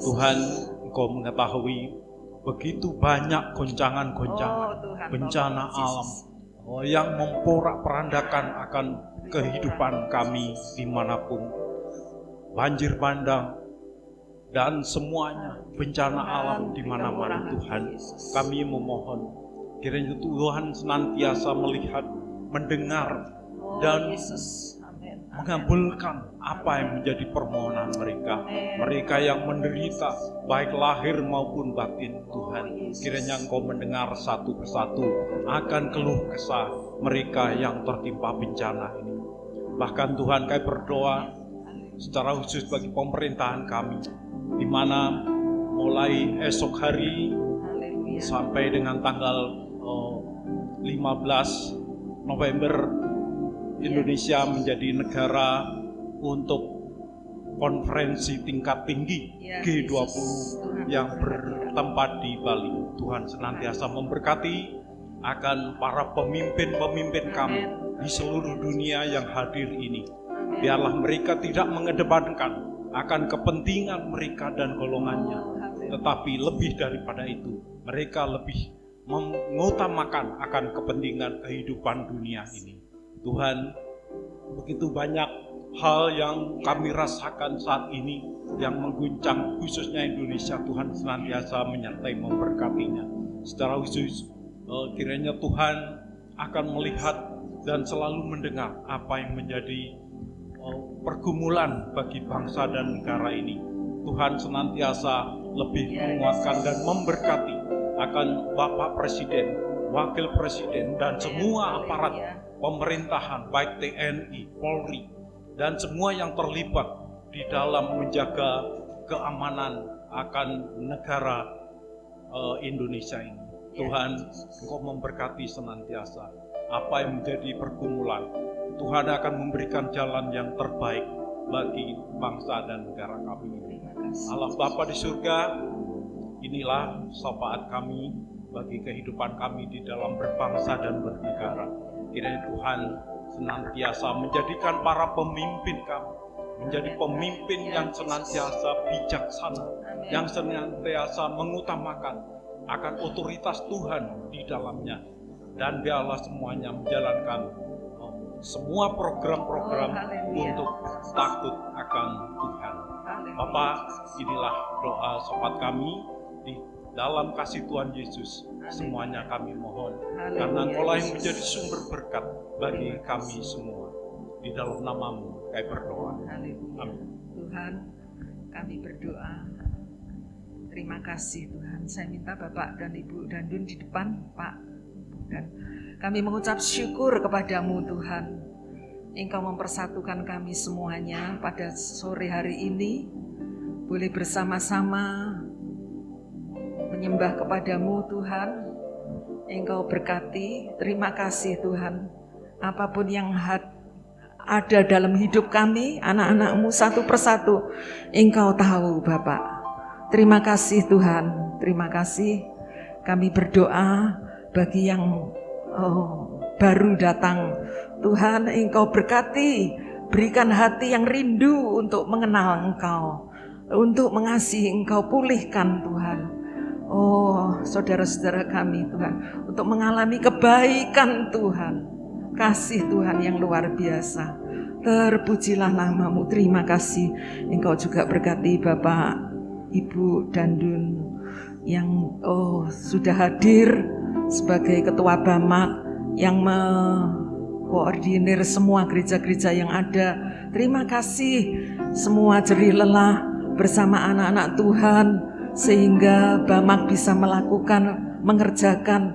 Tuhan, Engkau mengetahui begitu banyak goncangan-goncangan, bencana alam yang memporak-perandakan akan kehidupan kami dimanapun. Banjir bandang dan semuanya bencana alam di mana-mana Tuhan. Kami memohon kiranya Tuhan senantiasa melihat, mendengar dan mengabulkan apa yang menjadi permohonan mereka. Mereka yang menderita baik lahir maupun batin Tuhan. Kiranya Engkau mendengar satu persatu akan keluh kesah mereka yang tertimpa bencana ini. Bahkan Tuhan, kami berdoa secara khusus bagi pemerintahan kami, di mana mulai esok hari sampai dengan tanggal 15 November Indonesia menjadi negara untuk konferensi tingkat tinggi Ya, G20 Tuhan yang berkati. bertempat di Bali. Tuhan senantiasa memberkati akan para pemimpin-pemimpin kami di seluruh dunia yang hadir ini. Biarlah mereka tidak mengedepankan akan kepentingan mereka dan golongannya, tetapi lebih daripada itu, mereka lebih mengutamakan akan kepentingan kehidupan dunia ini. Tuhan, begitu banyak hal yang kami rasakan saat ini yang mengguncang khususnya Indonesia. Tuhan senantiasa menyertai memberkatinya. Secara khusus kiranya Tuhan akan melihat dan selalu mendengar apa yang menjadi pergumulan bagi bangsa dan negara ini. Tuhan senantiasa lebih menguatkan dan memberkati akan Bapak Presiden, Wakil Presiden, dan semua aparat pemerintahan, baik TNI, Polri, dan semua yang terlibat di dalam menjaga keamanan akan negara Indonesia ini. Tuhan, Engkau memberkati senantiasa apa yang menjadi pergumulan. Tuhan akan memberikan jalan yang terbaik bagi bangsa dan negara kami ini. Allah Bapa di surga, inilah syafaat kami bagi kehidupan kami di dalam berbangsa dan bernegara. Kiranya Tuhan senantiasa menjadikan para pemimpin kami menjadi pemimpin yang senantiasa bijaksana, yang senantiasa mengutamakan akan otoritas Tuhan di dalamnya, dan biarlah semuanya menjalankan semua program-program untuk takut akan Tuhan. Bapak, inilah doa syafaat kami di dalam kasih Tuhan Yesus. Semuanya kami mohon, karena Engkaulah yang menjadi sumber berkat bagi kami semua. Di dalam nama-Mu kami berdoa. Amin. Tuhan, kami berdoa. Terima kasih Tuhan. Saya minta Bapak dan Ibu Dandun di depan, Pak. Dan kami mengucap syukur kepadamu Tuhan. Engkau mempersatukan kami semuanya pada sore hari ini. Boleh bersama-sama menyembah kepadamu Tuhan. Engkau berkati. Terima kasih Tuhan. Apapun yang ada dalam hidup kami, anak-anak-Mu satu persatu, Engkau tahu Bapak. Terima kasih Tuhan, terima kasih. Kami berdoa bagi yang baru datang. Tuhan, Engkau berkati, berikan hati yang rindu untuk mengenal Engkau, untuk mengasihi Engkau, pulihkan Tuhan. Oh, saudara-saudara kami Tuhan, untuk mengalami kebaikan Tuhan, kasih Tuhan yang luar biasa. Terpujilah nama-Mu, terima kasih. Engkau juga berkati Bapak, Ibu Dandun yang sudah hadir sebagai ketua BAMAK yang mengkoordinir semua gereja-gereja yang ada. Terima kasih semua jerih lelah bersama anak-anak Tuhan sehingga BAMAK bisa melakukan, mengerjakan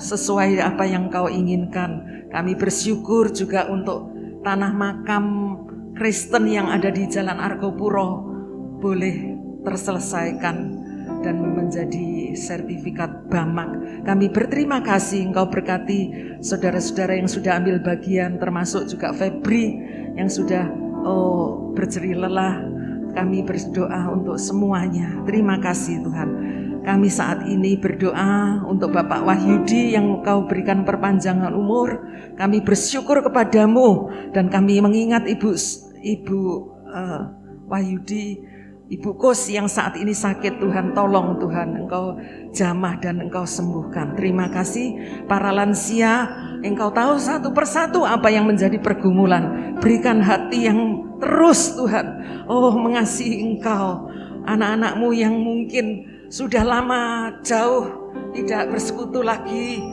sesuai apa yang Kau inginkan. Kami bersyukur juga untuk tanah makam Kristen yang ada di Jalan Argopuro boleh terselesaikan dan menjadi sertifikat BAMAK. Kami berterima kasih, Engkau berkati saudara-saudara yang sudah ambil bagian, termasuk juga Febri yang sudah berjerih lelah. Kami berdoa untuk semuanya. Terima kasih Tuhan. Kami saat ini berdoa untuk Bapak Wahyudi yang Engkau berikan perpanjangan umur. Kami bersyukur kepadamu dan kami mengingat Ibu Wahyudi, Ibu Kus yang saat ini sakit. Tuhan, tolong Tuhan, Engkau jamah dan Engkau sembuhkan. Terima kasih para lansia, Engkau tahu satu persatu apa yang menjadi pergumulan. Berikan hati yang terus Tuhan, mengasihi Engkau. Anak-anak-Mu yang mungkin sudah lama jauh tidak bersekutu lagi,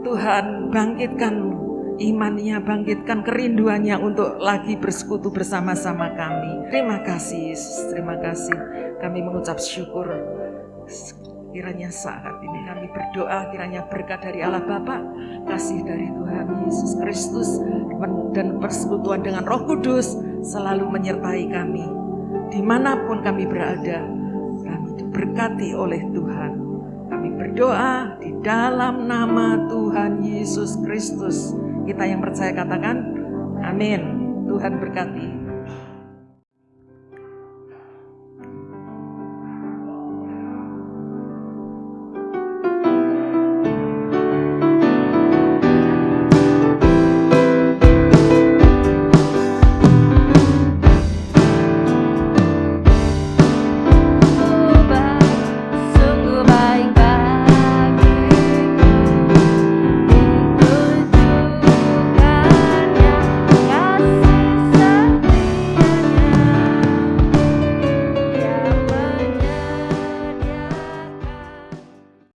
Tuhan bangkitkan imannya, bangkitkan kerinduannya untuk lagi bersekutu bersama-sama kami. Terima kasih Yesus, terima kasih. Kami mengucap syukur. Kiranya saat ini kami berdoa, kiranya berkat dari Allah Bapa, kasih dari Tuhan Yesus Kristus, dan persekutuan dengan Roh Kudus selalu menyertai kami. Dimanapun kami berada, kami diberkati oleh Tuhan. Kami berdoa di dalam nama Tuhan Yesus Kristus. Kita yang percaya katakan amin. Tuhan berkati.